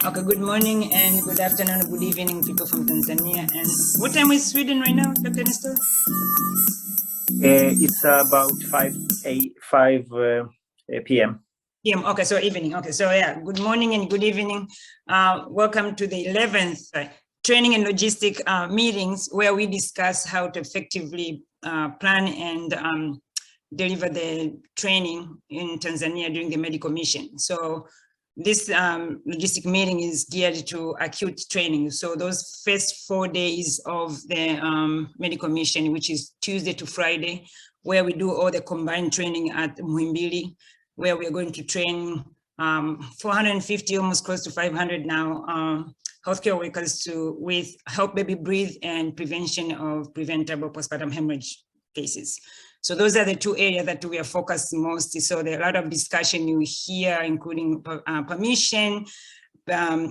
Okay, good morning and good afternoon, good evening, people from Tanzania. And what time is Sweden right now, Dr. Nestor? It's about 5 p.m. PM. Okay, so evening. Okay, so yeah, good morning and good evening. Welcome to the 11th training and logistic meetings where we discuss how to effectively plan and deliver the training in Tanzania during the medical mission. So this logistic meeting is geared to acute training. So those first 4 days of the medical mission, which is Tuesday to Friday, where we do all the combined training at Muhimbili, where we're going to train 450, almost close to 500 now, healthcare workers with help baby breathe and prevention of preventable postpartum hemorrhage cases. So those are the two areas that we are focused most. So there are a lot of discussion you hear, including permission,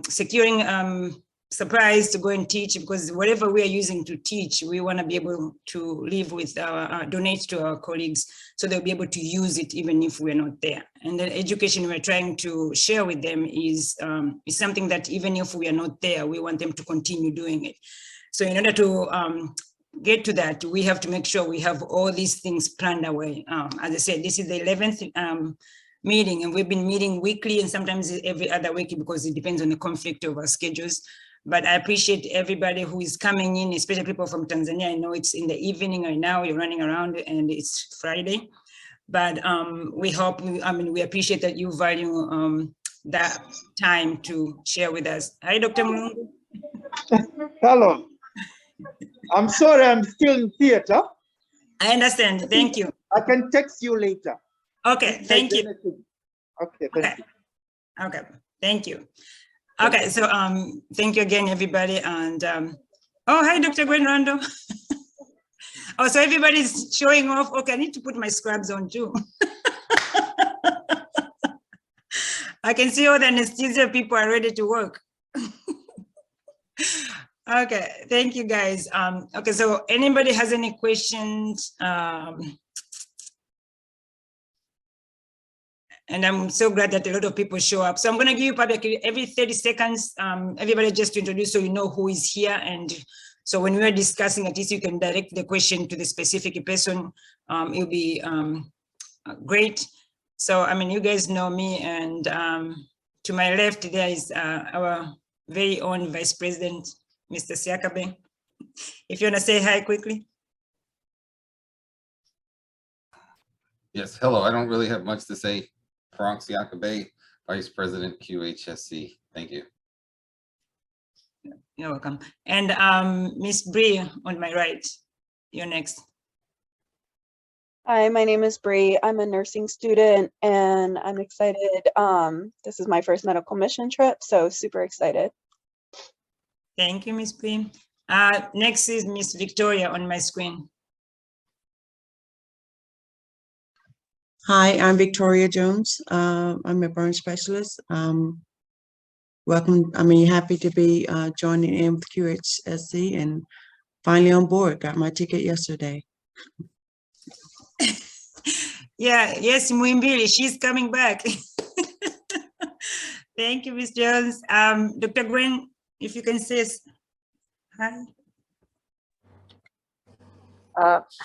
securing supplies to go and teach, because whatever we are using to teach, we want to be able to live with donate to our colleagues so they'll be able to use it even if we're not there. And the education we're trying to share with them is something that even if we are not there, we want them to continue doing it. So in order to get to that, we have to make sure we have all these things planned away. As I said, this is the 11th meeting, and we've been meeting weekly and sometimes every other week because it depends on the conflict of our schedules. But I appreciate everybody who is coming in, especially people from Tanzania. I know it's in the evening right now, you're running around and it's Friday. But we hope, we appreciate that you value that time to share with us. Hi, Dr. Mulungu. Hello. I'm sorry, I'm still in theater. I understand. Thank you. I can text you later. Okay, thank you. Okay, thank you. Okay, thank you. Okay, so thank you again, everybody. And oh, hi, Dr. Gwen Rando. Oh, so everybody's showing off. Okay, I need to put my scrubs on too. I can see all the anesthesia people are ready to work. Okay, thank you guys. Okay, so anybody has any questions? And I'm so glad that a lot of people show up. So I'm gonna give you probably every 30 seconds, everybody just to introduce so you know who is here. And so when we are discussing, at least you can direct the question to the specific person. It'll be great. So, you guys know me, and to my left, there is our very own Vice President, Mr. Siakabe. If you want to say hi quickly. Yes, hello. I don't really have much to say. Frank Siakabe, Vice President, Qhsc. Thank you. You're welcome. And Miss Bree on my right, you're next. Hi, my name is Bree. I'm a nursing student and I'm excited. This is my first medical mission trip, so super excited. Thank you, Miss Bree. Next is Miss Victoria on my screen. Hi, I'm Victoria Jones. I'm a burn specialist. Welcome. Happy to be joining in with Qhsc and finally on board. Got my ticket yesterday. Yeah, yes, Muhimbili, she's coming back. Thank you, Ms. Jones. Dr. Gwen, if you can say hi.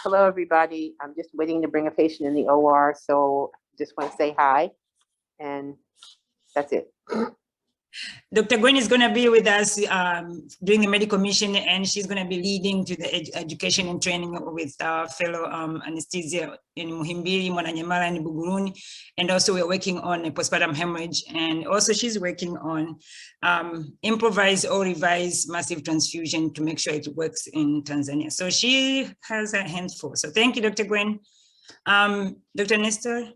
Hello, everybody. I'm just waiting to bring a patient in the OR, so just want to say hi, and that's it. Dr. Gwen is going to be with us during the medical mission, and she's going to be leading to the education and training with our fellow anesthesia in Muhimbili, Mwananyamala, and Buguruni. And also we're working on a postpartum hemorrhage. And also she's working on improvised or revised massive transfusion to make sure it works in Tanzania. So she has her hands full. So thank you, Dr. Gwen. Dr. Nestor.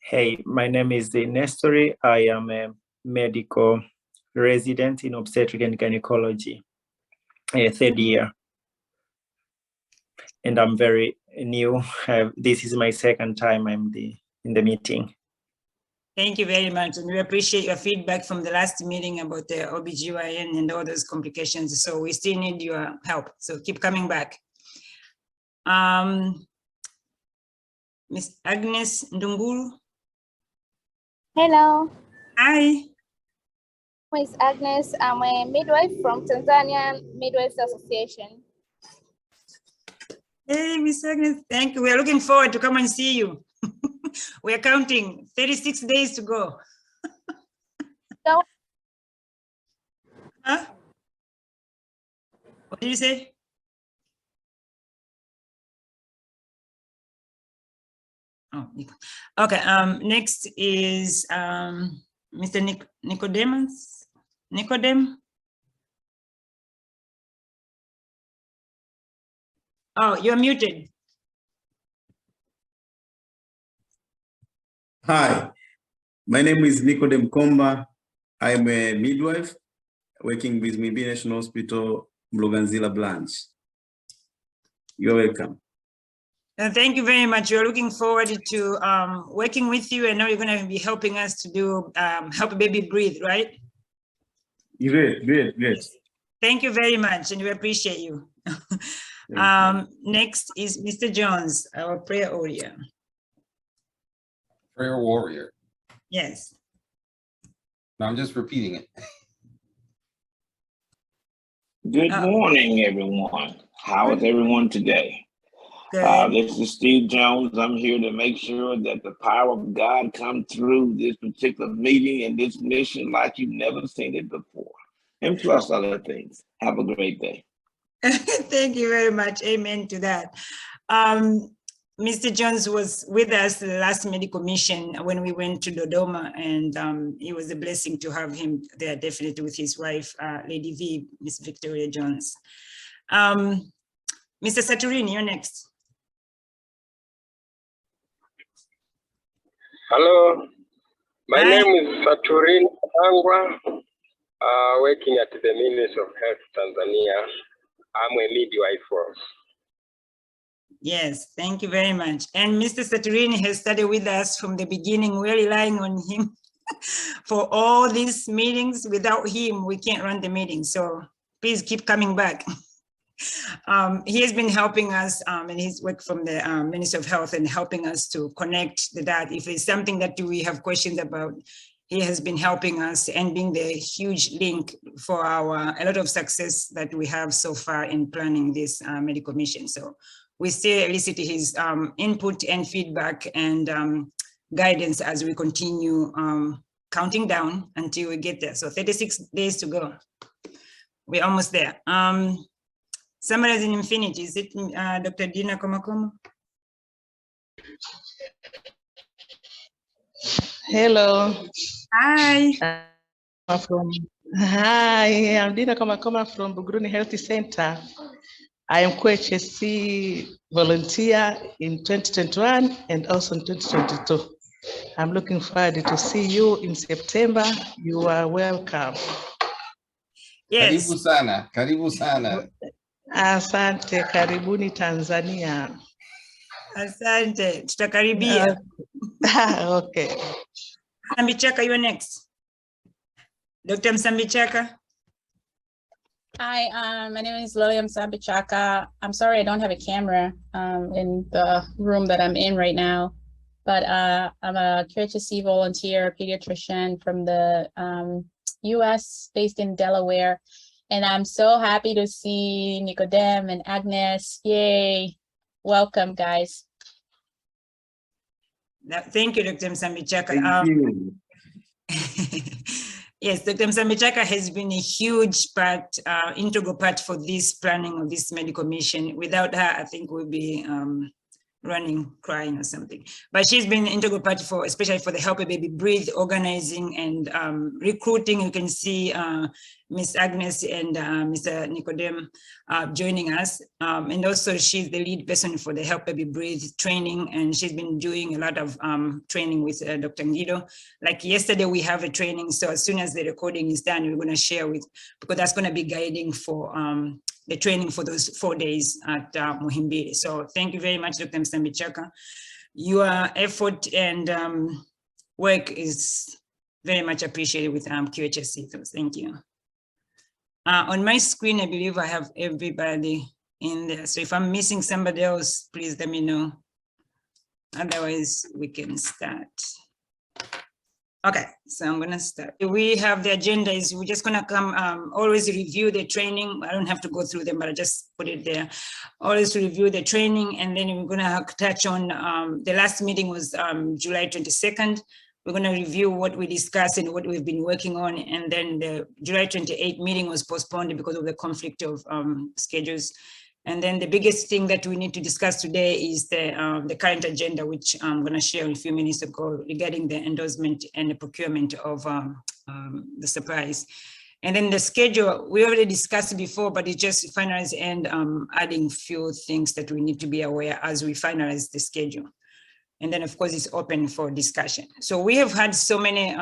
Hey, my name is Nestor. I am a medical resident in obstetric and gynecology, third year. And I'm very new. This is my second time I'm in the meeting. Thank you very much. And we appreciate your feedback from the last meeting about the OBGYN and all those complications. So we still need your help. So keep coming back. Miss Agnes Ndunguru. Hello, Hi. my name is Agnes. I'm a midwife from Tanzania Midwives Association. Hey, Miss Agnes, thank you. We are looking forward to come and see you. We are counting 36 days to go. So, Huh? What did you say? Oh, okay. Next is Mr. Nicodemus. Nicodem. Oh, you're muted. Hi, my name is Nicodem Komba. I'm a midwife working with Mibi National Hospital, Mloganzila branch. You're welcome. Thank you very much. We're looking forward to working with you. I know you're going to be helping us to do Help a Baby Breathe, right? Great. Thank you very much, and we appreciate you. Next is Mr. Jones, our prayer warrior. Prayer warrior. Yes. No, I'm just repeating it. Good morning, everyone. How is everyone today? Good. This is Steve Jones. I'm here to make sure that the power of God come through this particular meeting and this mission like you've never seen it before. And plus other things. Have a great day. Thank you very much. Amen to that. Mr. Jones was with us the last medical mission when we went to Dodoma, and it was a blessing to have him there, definitely with his wife, Lady V, Miss Victoria Jones. Mr. Saturini, you're next. Hello, my Hi. name is Saturini Angwa, working at the Ministry of Health Tanzania. I'm a midwife for. Yes, thank you very much. And Mr. Saturini has studied with us from the beginning. We're relying on him for all these meetings. Without him, we can't run the meeting. So please keep coming back. He has been helping us and he's worked from the Ministry of Health and helping us to connect the dots. If it's something that we have questions about, he has been helping us and being the huge link for a lot of success that we have so far in planning this medical mission. So we still elicit his input and feedback and guidance as we continue counting down until we get there. So 36 days to go. We're almost there. Summarizing Infinity, is it Dr. Dina Komakoma? Hello. Hi. Hi, I'm Dina Komakoma from Buguruni Health Center. I am Qhsc volunteer in 2021 and also in 2022. I'm looking forward to see you in September. You are welcome. Yes. Karibu sana, karibu sana. Asante, karibuni Tanzania. Asante, tutakaribia. Okay. Msambichaka, you're next. Dr. Msambichaka. Hi, my name is Lilian Sambichaka. I'm sorry I don't have a camera in the room that I'm in right now, but I'm a Qhsc volunteer pediatrician from the US, based in Delaware. And I'm so happy to see Nicodem and Agnes. Yay. Welcome, guys. Thank you, Dr. Msambichaka. Thank you. Yes, Dr. Msambichaka has been a huge part, integral part for this planning of this medical mission. Without her, I think we'll be running, crying or something. But she's been an integral part for, especially for the Help a Baby Breathe organizing and recruiting. You can see Miss Agnes and Mr. Nicodem joining us. And also she's the lead person for the Help Baby Breathe training. And she's been doing a lot of training with Dr. Ngido. Like yesterday, we have a training. So as soon as the recording is done, we're gonna share with, because that's gonna be guiding for the training for those 4 days at Muhimbili. So thank you very much, Dr. Msambichaka. Your effort and work is very much appreciated with Qhsc, so thank you. On my screen, I believe I have everybody in there. So if I'm missing somebody else, please let me know. Otherwise, we can start. Okay, so I'm gonna start. We have the agenda is we're just gonna come, always review the training. I don't have to go through them, but I just put it there. Always review the training, and then we're gonna touch on, the last meeting was July 22nd. We're gonna review what we discussed and what we've been working on, and then the July 28th meeting was postponed because of the conflict of schedules. And then the biggest thing that we need to discuss today is the current agenda, which I'm going to share a few minutes ago regarding the endorsement and the procurement of the supplies. And then the schedule, we already discussed before, but it just finalized and adding few things that we need to be aware as we finalize the schedule. And then of course it's open for discussion. So we have had so many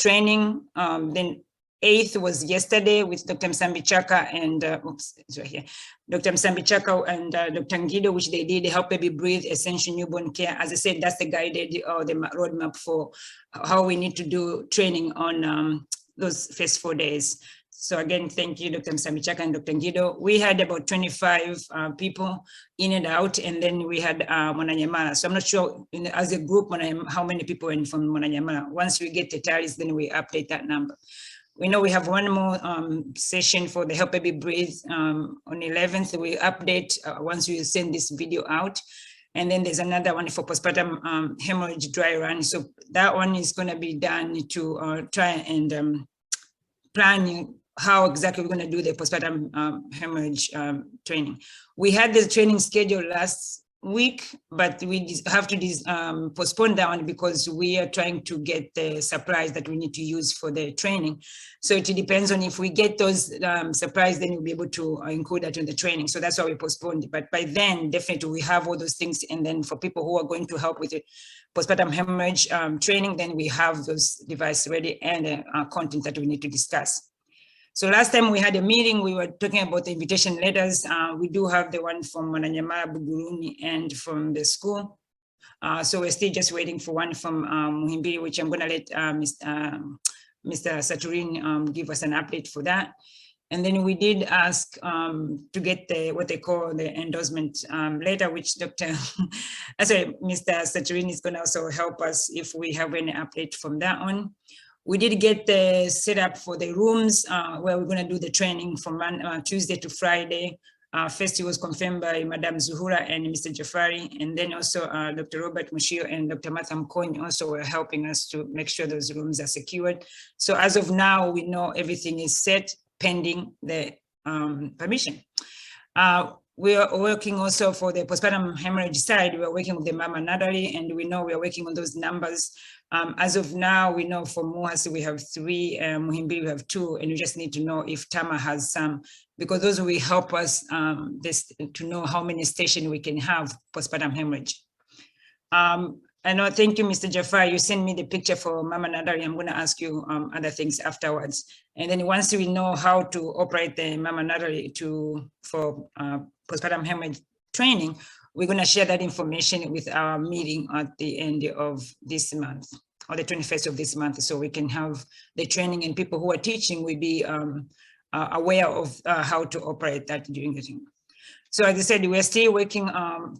training, then 8th was yesterday with Dr. Msambi-Chaka and, oops, it's right here. Dr. Msambi-Chaka and Dr. Ngido, which they did Help Baby Breathe, Essential Newborn Care. As I said, that's the guided or the roadmap for how we need to do training on those first 4 days. So again, thank you, Dr. Msambi-Chaka and Dr. Ngido. We had about 25 people in and out, and then we had Mwananyamala. So I'm not sure as a group how many people were from Mwananyamala. Once we get the tallies, then we update that number. We know we have one more session for the Help Baby Breathe on 11th. We update once we send this video out. And then there's another one for postpartum hemorrhage dry run. So that one is going to be done to try and plan how exactly we're going to do the postpartum hemorrhage training. We had the training schedule last week, but we have to postpone that one because we are trying to get the supplies that we need to use for the training. So it depends on if we get those supplies, then we'll be able to include that in the training. So that's why we postponed it. But by then, definitely we have all those things. And then for people who are going to help with the postpartum hemorrhage training, then we have those devices ready and content that we need to discuss. So last time we had a meeting, we were talking about the invitation letters. We do have the one from Mwananyamala, Buguruni, and from the school. So we're still just waiting for one from Muhimbili, which I'm gonna let Mr. Saturin give us an update for that. And then we did ask to get what they call the endorsement letter, which Mr. Saturin is gonna also help us if we have any update from that one. We did get the setup for the rooms where we're going to do the training from Tuesday to Friday. First, it was confirmed by Madam Zuhura and Mr. Jafari, and then also Dr. Robert Mushio and Dr. Martha Mkony also were helping us to make sure those rooms are secured. So as of now, we know everything is set pending the permission. We are working also for the postpartum hemorrhage side. We are working with the Mama Natali, and we know we are working on those numbers. As of now, we know for Muhasi we have 3, Muhimbili we have 2, and we just need to know if Tama has some, because those will help us to know how many stations we can have postpartum hemorrhage. I know, thank you, Mr. Jafar. You sent me the picture for Mama Nadari. I'm going to ask you other things afterwards. And then once we know how to operate the Mama Nadari for postpartum hemorrhage training, we're going to share that information with our meeting at the end of this month, or the 21st of this month, so we can have the training and people who are teaching will be aware of how to operate that during the training. So as I said, we're still working,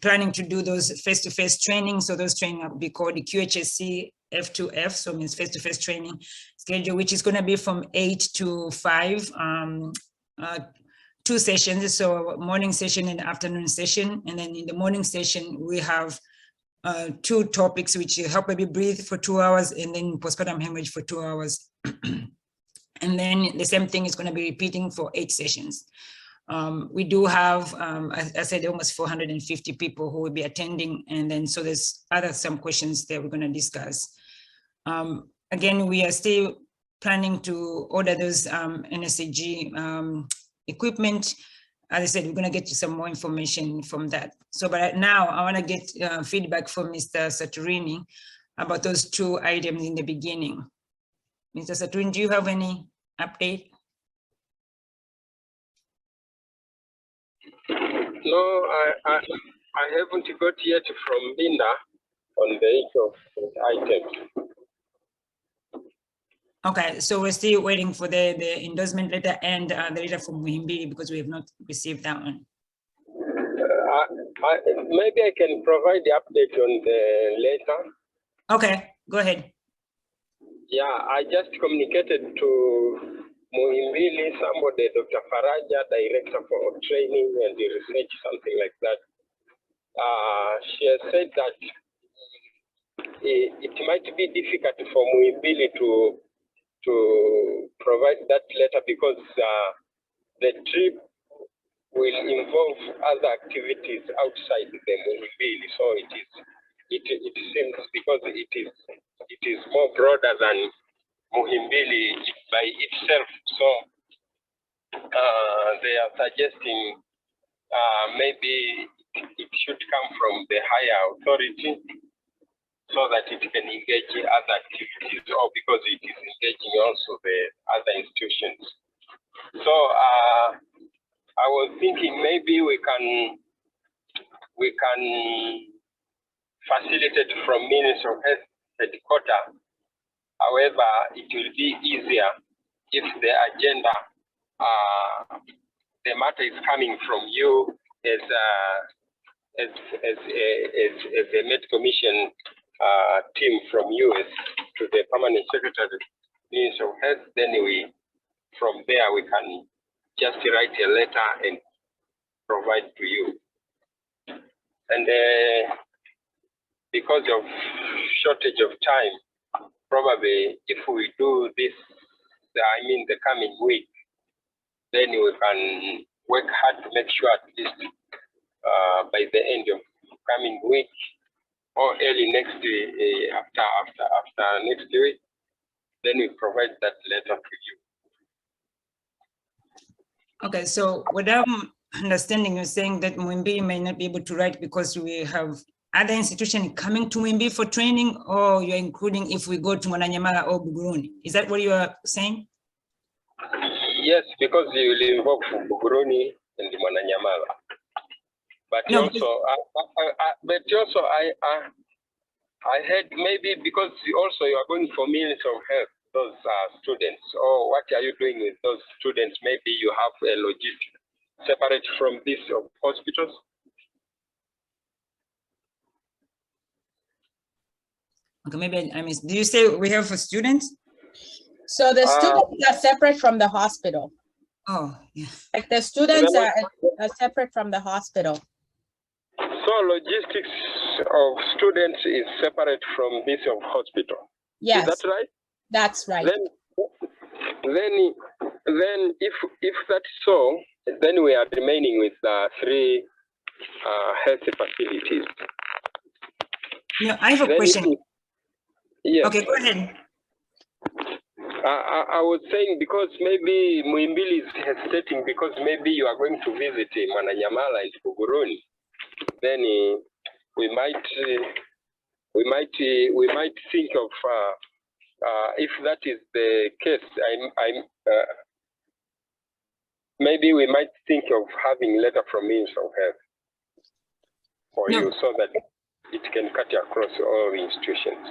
planning to do those face-to-face trainings. So those training will be called the Qhsc F2F, so it means face-to-face training schedule, which is going to be from 8 to 5, 2 sessions, so morning session and afternoon session. And then in the morning session, we have 2 topics, which Help Baby Breathe for 2 hours, and then postpartum hemorrhage for 2 hours. And then the same thing is going to be repeating for 8 sessions. We do have, as I said, almost 450 people who will be attending. And then, so there's some questions that we're going to discuss. Again, we are still planning to order those NSAG equipment. As I said, we're going to get you some more information from that. So, but now I want to get feedback from Mr. Saturini about those 2 items in the beginning. Mr. Saturini, do you have any update? No, I haven't got yet from Linda on the issue of items. Okay, so we're still waiting for the endorsement letter and the letter from Muhimbili because we have not received that one. Maybe I can provide the update on the letter. Okay, go ahead. Yeah, I just communicated to Muhimbili, somebody, Dr. Faraja, Director for Training and Research, something like that. She has said that it might be difficult for Muhimbili to provide that letter because the trip will involve other activities outside the Muhimbili. So it seems because it is more broader than Muhimbili by itself. So they are suggesting maybe it should come from the higher authority so that it can engage other activities, or because it is engaging also the other institutions. So I was thinking maybe we can facilitate from Ministry of Health headquarters. However, it will be easier if the agenda, the matter is coming from you as a Med Commission team from US to the Permanent Secretary, Ministry of Health. Then from there we can just write a letter and provide to you. And because of shortage of time, probably if we do this, the coming week, then we can work hard to make sure at least by the end of coming week or early next week, after next week, then we provide that letter to you. Okay, so what I'm understanding, you're saying that Muhimbili may not be able to write because we have other institutions coming to Muhimbili for training, or you're including if we go to Mwananyamala or Buguruni. Is that what you are saying? Yes, because you will involve Buguruni and Mwananyamala. But no, also, I heard maybe because also you are going for Ministry of Health, those students, or what are you doing with those students? Maybe you have a logistic separate from this of hospitals. Okay, maybe I missed. Do you say we have for students? So the students are separate from the hospital. Oh, yeah. Like the students are separate from the hospital. So logistics of students is separate from this of hospital. Yes. Is that right? That's right. Then if that's so, then we are remaining with 3 health facilities. No, I have a question. Yes. Okay, go ahead. I was saying because maybe Muhimbili is hesitating because maybe you are going to visit Mwananyamala and Buguruni. Then we might think of if that is the case, maybe we might think of having a letter from Ministry of Health for you so that it can cut across all the institutions.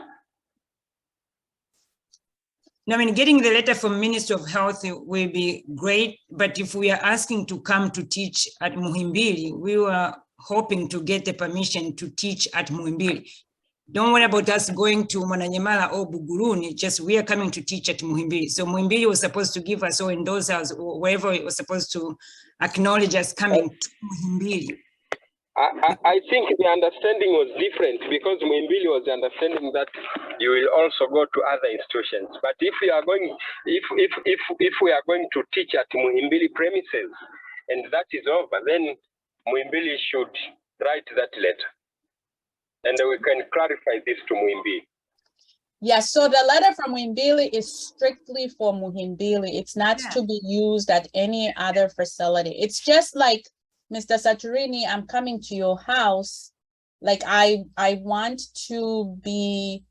No, I mean, getting the letter from Ministry of Health will be great, but if we are asking to come to teach at Muhimbili, we were hoping to get the permission to teach at Muhimbili. Don't worry about us going to Mwananyamala or Buguruni, just we are coming to teach at Muhimbili. So Muhimbili was supposed to give us or endorse us or wherever it was supposed to acknowledge us coming to Muhimbili. I think the understanding was different because Muhimbili was understanding that you will also go to other institutions. But if we are going, if we are going to teach at Muhimbili premises and that is over, then Muhimbili should write that letter, and we can clarify this to Muhimbili. Yes, so the letter from Muhimbili is strictly for Muhimbili. It's not to be used at any other facility. It's just like, Mr. Saturini, I'm coming to your house. Like I want to be,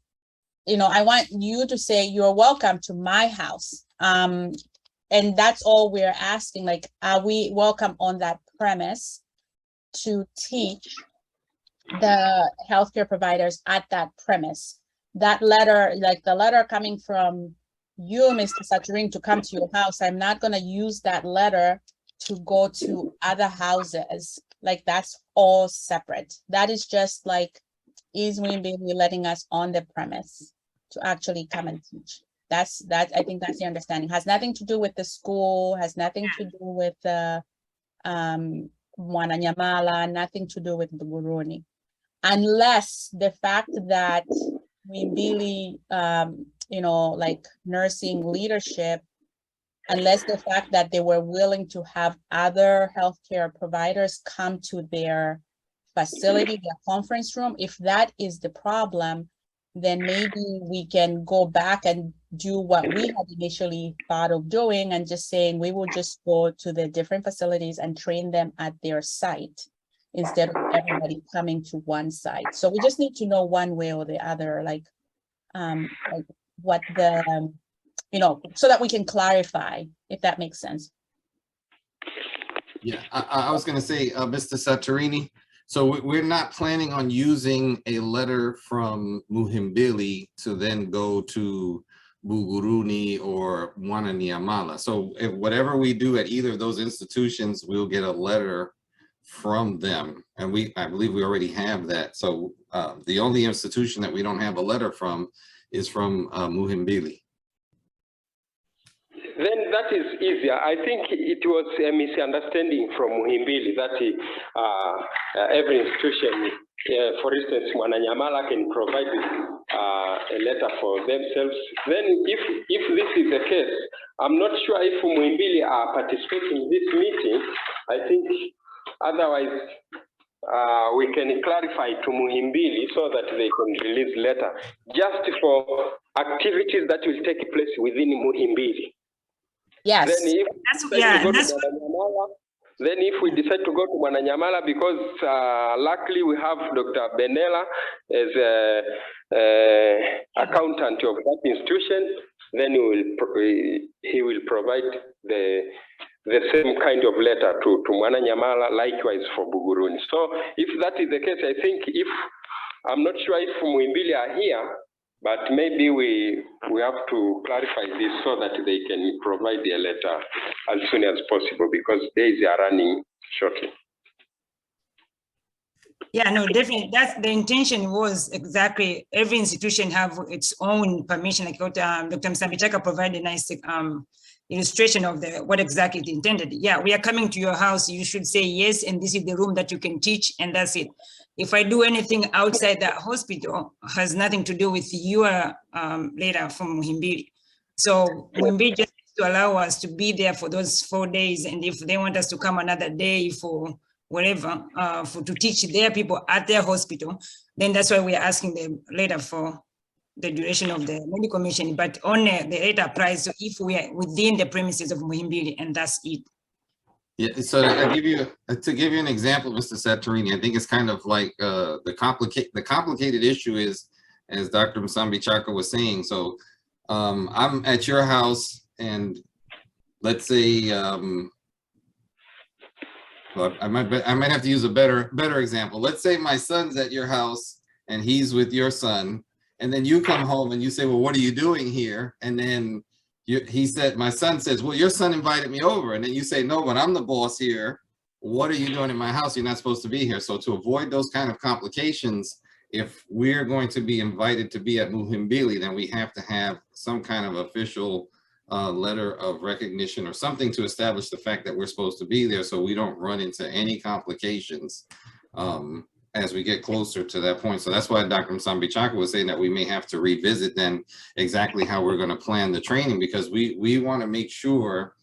I want you to say you're welcome to my house. And that's all we're asking. Like, are we welcome on that premise to teach the healthcare providers at that premise? That letter, like the letter coming from you, Mr. Saturini, to come to your house, I'm not going to use that letter to go to other houses. Like that's all separate. That is just like, is Muhimbili letting us on the premise to actually come and teach? I think that's the understanding. Has nothing to do with the school, has nothing to do with Mwananyamala, nothing to do with the Buguruni. Unless the fact that Muhimbili, you know, like nursing leadership, unless the fact that they were willing to have other healthcare providers come to their facility, their conference room, if that is the problem, then maybe we can go back and do what we had initially thought of doing and just saying we will just go to the different facilities and train them at their site instead of everybody coming to one site. So we just need to know one way or the other, like what the, you know, so that we can clarify, if that makes sense. Yeah, I was going to say, Mr. Saturini, so we're not planning on using a letter from Muhimbili to then go to Buguruni or Mwananyamala. So if whatever we do at either of those institutions, we'll get a letter from them. And I believe we already have that. So the only institution that we don't have a letter from is from Muhimbili. Then that is easier. I think it was a misunderstanding from Muhimbili that every institution, for instance, Mwananyamala can provide a letter for themselves. Then if this is the case, I'm not sure if Muhimbili are participating in this meeting. I think otherwise we can clarify to Muhimbili so that they can release letter just for activities that will take place within Muhimbili. Yes. Then if we decide to go to Mwananyamala, because luckily we have Dr. Benella as accountant of that institution, then he will provide the same kind of letter to Mwananyamala, likewise for Buguruni. So if that is the case, I think I'm not sure if Muhimbili are here, but maybe we have to clarify this so that they can provide their letter as soon as possible, because days are running shortly. Yeah, no, definitely. That's the intention, was exactly every institution have its own permission. Like what Dr. Msambichaka provided a nice illustration of what exactly it intended. Yeah, we are coming to your house. You should say yes, and this is the room that you can teach, and that's it. If I do anything outside that hospital, has nothing to do with your letter from Muhimbili. So Muhimbili just to allow us to be there for those 4 days, and if they want us to come another day for whatever, to teach their people at their hospital, then that's why we are asking them later for the duration of the medical mission, but only the letter applies so if we are within the premises of Muhimbili, and that's it. Yeah, so to give you an example, Mr. Saturini, I think it's kind of like the complicated issue is, as Dr. Msambichaka was saying. So I'm at your house, and let's say, well, I might have to use a better example. Let's say my son's at your house and he's with your son, and then you come home and you say, well, what are you doing here? And then my son says, well, your son invited me over. And then you say, no, but I'm the boss here. What are you doing in my house? You're not supposed to be here. So to avoid those kind of complications, if we're going to be invited to be at Muhimbili, then we have to have some kind of official letter of recognition or something to establish the fact that we're supposed to be there, so we don't run into any complications as we get closer to that point. So that's why Dr. Msambichaka was saying that we may have to revisit then exactly how we're going to plan the training, because we want to make sure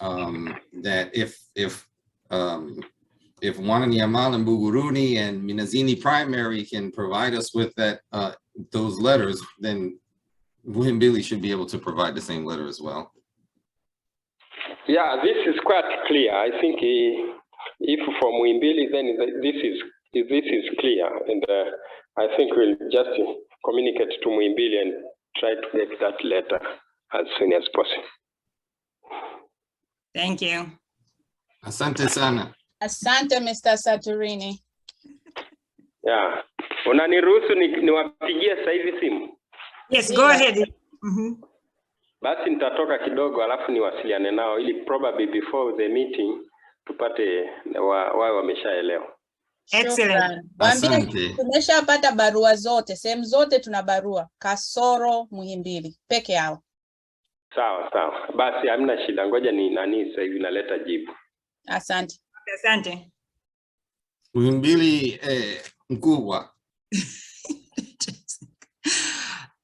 that if Mwananyamala and Buguruni and Minazini Primary can provide us with that those letters, then Muhimbili should be able to provide the same letter as well. Yeah, this is quite clear. I think if for Muhimbili, then this is clear, and I think we'll just communicate to Muhimbili and try to get that letter as soon as possible. Thank you. Asante sana. Asante, Mr. Saturini. Yeah. Unaniruhusu niwapigie sasa hivi simu? Yes, go ahead. Basi nitatoka kidogo alafu niwasiliane nao ili probably before the meeting tupate wao wameshaelewa. Excellent. Waambie tumeshapata barua zote, sehemu zote tuna barua, kasoro Muhimbili peke yao. Sawa sawa, basi hamna shida, ngoja ni nani sasa hivi naleta jibu. Asante. Asante. Muhimbili mkubwa.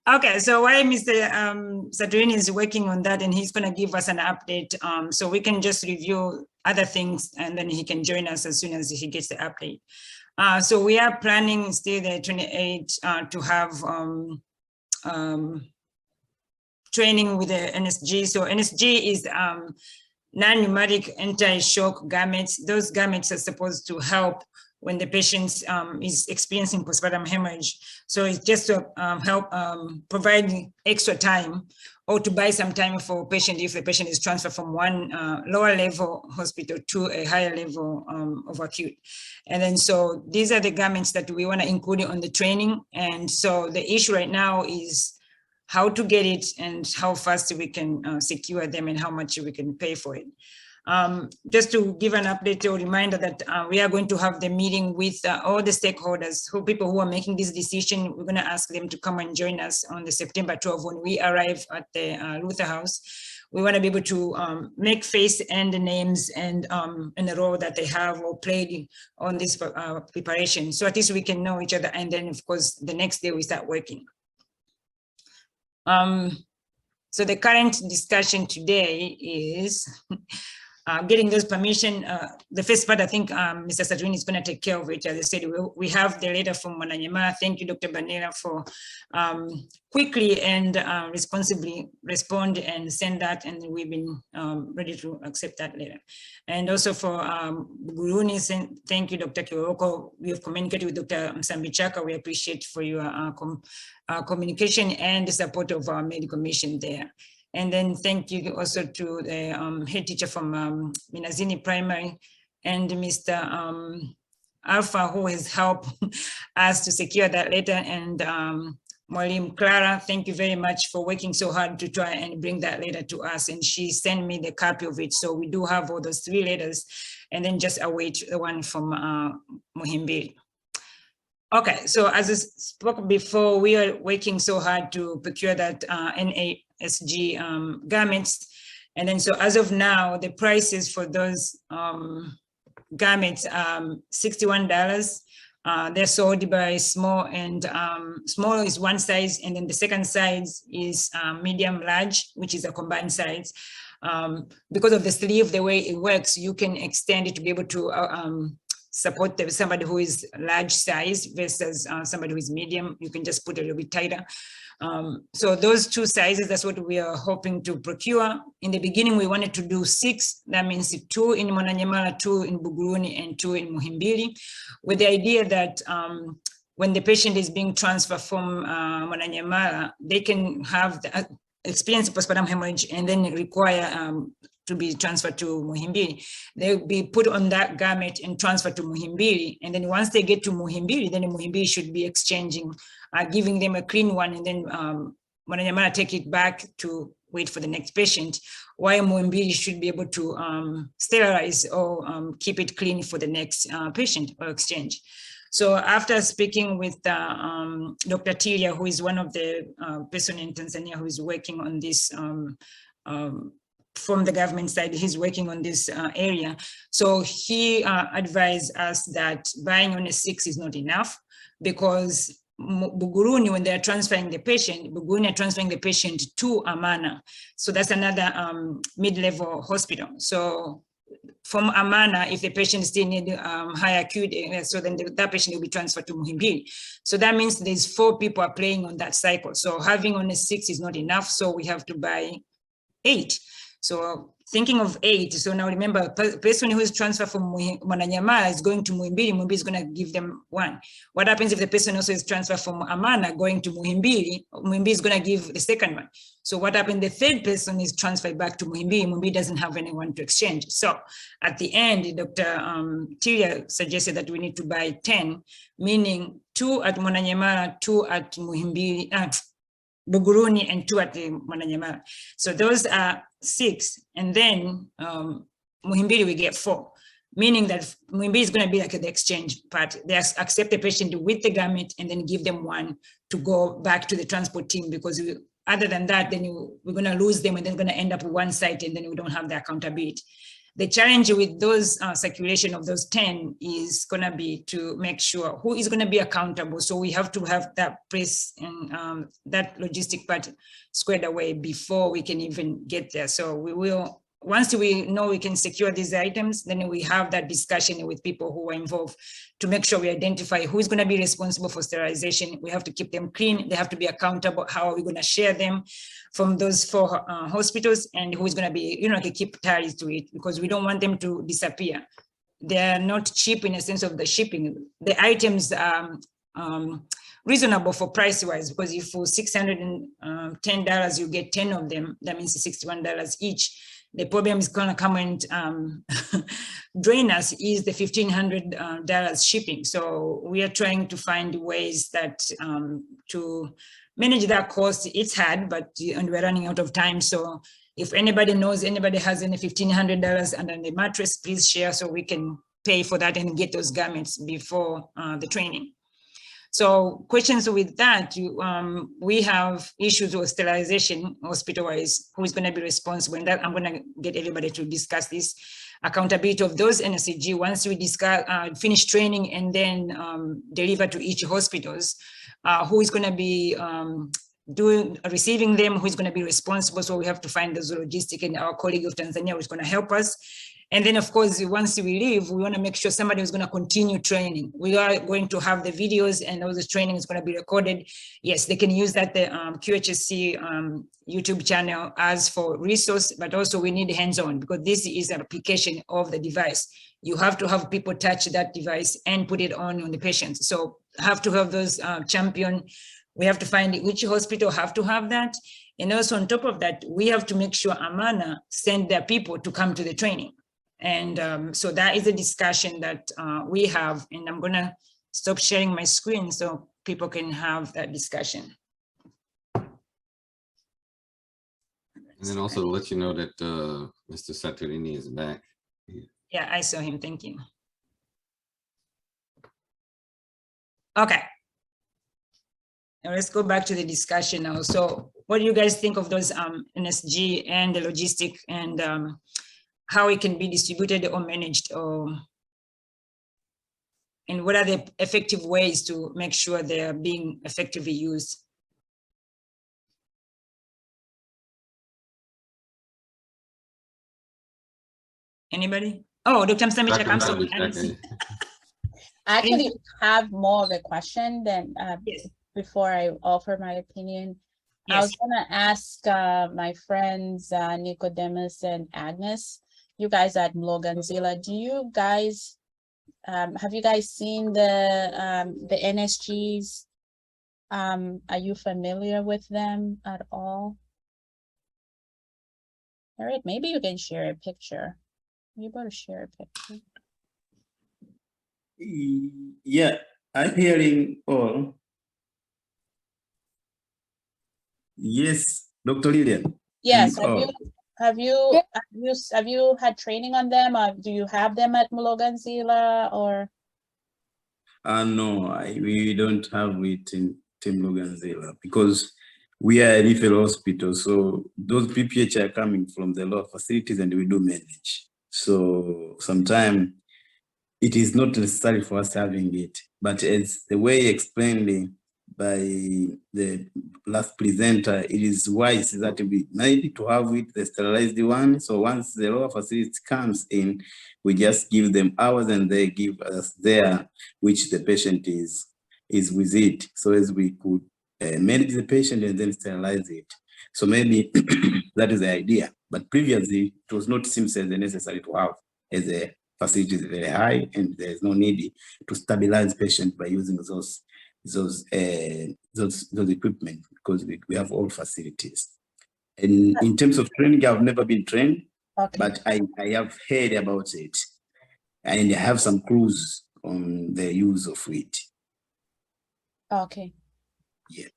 Okay, so while Mr. Saturini is working on that and he's going to give us an update, so we can just review other things and then he can join us as soon as he gets the update. So we are planning still the 28th to have training with the NSG. So NSG is non-pneumatic anti-shock gametes. Those gametes are supposed to help when the patient is experiencing postpartum hemorrhage. So it's just to help provide extra time or to buy some time for patient if the patient is transferred from one lower level hospital to a higher level of acute. And then so these are the gametes that we want to include on the training. And so the issue right now is how to get it and how fast we can secure them and how much we can pay for it. Just to give an update or reminder that we are going to have the meeting with all the stakeholders, people who are making this decision. We're going to ask them to come and join us on the September 12th when we arrive at the Luther House. We want to be able to make face and the names and the role that they have or played on this preparation. So at least we can know each other. And then of course, the next day we start working. So the current discussion today is getting those permission. The first part, I think Mr. Saturini is going to take care of it. As I said, we have the letter from Mwananyamala. Thank you, Dr. Banera, for quickly and responsibly respond and send that. And we've been ready to accept that letter. And also for Buguruni, thank you, Dr. Kioroko. We have communicated with Dr. Msambichaka. We appreciate for your communication and the support of our medical mission there. And then thank you also to the head teacher from Minazini Primary and Mr. Alpha, who has helped us to secure that letter. And Mwalim Clara, thank you very much for working so hard to try and bring that letter to us. And she sent me the copy of it. So we do have all those 3 letters and then just await the one from Muhimbili. Okay, so as I spoke before, we are working so hard to procure that NASG gametes. And then so as of now, the prices for those gametes $61. They're sold by small, and small is one size, and then the second size is medium large, which is a combined size. Because of the sleeve, the way it works, you can extend it to be able to support somebody who is large size versus somebody who is medium. You can just put a little bit tighter. So those 2 sizes, that's what we are hoping to procure. In the beginning, we wanted to do 6. That means 2 in Mwananyamala, 2 in Buguruni, and 2 in Muhimbili, with the idea that when the patient is being transferred from Mwananyamala, they can have the experience postpartum hemorrhage and then require to be transferred to Muhimbili. They'll be put on that gamete and transferred to Muhimbili. And then once they get to Muhimbili, then the Muhimbili should be exchanging, giving them a clean one, and then Mwananyamala take it back to wait for the next patient, while Muhimbili should be able to sterilize or keep it clean for the next patient or exchange. So after speaking with Dr. Tilia, who is one of the person in Tanzania who is working on this from the government side, he's working on this area. So he advised us that buying only 6 is not enough, because Buguruni, when they're transferring the patient, Buguruni are transferring the patient to Amana. So that's another mid-level hospital. So from Amana, if the patient still need high acute, so then that patient will be transferred to Muhimbili. So that means there's 4 people are playing on that cycle. So having only 6 is not enough. So we have to buy 8. So thinking of 8, so now remember, person who is transferred from Mwananyamala is going to Muhimbili, Muhimbili is going to give them 1. What happens if the person also is transferred from Amana going to Muhimbili, Muhimbili is going to give the second one. So what happened, the 3rd person is transferred back to Muhimbili, Muhimbili doesn't have anyone to exchange. So at the end, Dr. Tilia suggested that we need to buy 10, meaning 2 at Mwananyamala, 2 at Muhimbili, Buguruni, and 2 at the Mwananyamala. So those are 6, and then Muhimbili we get 4, meaning that Muhimbili is going to be like the exchange part. They accept the patient with the gamete and then give them 1 to go back to the transport team, because other than that, then we're going to lose them and then we're going to end up with one site and then we don't have the accountability. The challenge with those circulation of those 10 is going to be to make sure who is going to be accountable. So we have to have that press and that logistic part squared away before we can even get there. So we will, once we know we can secure these items, then we have that discussion with people who are involved to make sure we identify who is going to be responsible for sterilization. We have to keep them clean. They have to be accountable. How are we going to share them from those 4 hospitals, and who is going to be, you know, to keep ties to it, because we don't want them to disappear. They're not cheap in a sense of the shipping. The items reasonable for price wise, because if for $610 you get 10 of them, that means $61 each. The problem is going to come and drain us is the $1,500 shipping. So we are trying to find ways that to manage that cost. It's hard, but and we're running out of time. So if anybody knows, anybody has any $1,500 under the mattress, please share so we can pay for that and get those garments before the training. So questions with that, we have issues with sterilization hospital-wise, who is going to be responsible, and that I'm going to get everybody to discuss this accountability of those NSCG once we discuss, finish training and then deliver to each hospitals, who is going to be receiving them, who is going to be responsible. So we have to find the logistic, and our colleague of Tanzania who is going to help us. And then, of course, once we leave, we want to make sure somebody is going to continue training. We are going to have the videos, and all this training is going to be recorded. Yes, they can use that, the Qhsc YouTube channel as for resource, but also we need hands-on, because this is an application of the device. You have to have people touch that device and put it on the patients. So have to have those champion. We have to find which hospital have to have that. And also on top of that, we have to make sure Amana send their people to come to the training. And so that is a discussion that we have, and I'm gonna stop sharing my screen so people can have that discussion. And then also to let you know that Mr. Saturini is back. Yeah, I saw him, thank you. Okay. Now let's go back to the discussion now. So what do you guys think of those NSG and the logistic, and how it can be distributed or managed, and what are the effective ways to make sure they're being effectively used? Anybody? Oh, Dr. Msamichak, I'm sorry. I actually have more of a question than before I offer my opinion. Yes. I was going to ask my friends Nicodemus and Agnes, you guys at Mloganzila, do you guys have you guys seen the NSGs? Are you familiar with them at all? All right, maybe you can share a picture. You better share a picture. Yeah, I'm hearing all. Yes, Dr. Lillian. Yes, have you had training on them, or do you have them at Mloganzila, or? No, we don't have it in Team Mloganzila because we are a referral hospital. So those PPH are coming from the lower facilities and we do manage. So sometimes it is not necessary for us having it, but as the way explained by the last presenter, it is wise that we need to have it, the sterilized one. So once the lower facility comes in, we just give them ours and they give us their, which the patient is with it. So as we could manage the patient and then sterilize it. So maybe that is the idea. But previously, it was not seems as necessary to have, as the facility is very high and there's no need to stabilize patient by using those equipment, because we have all facilities. And in terms of training, I've never been trained, but I have heard about it, and I have some clues on the use of it. Okay. Yeah.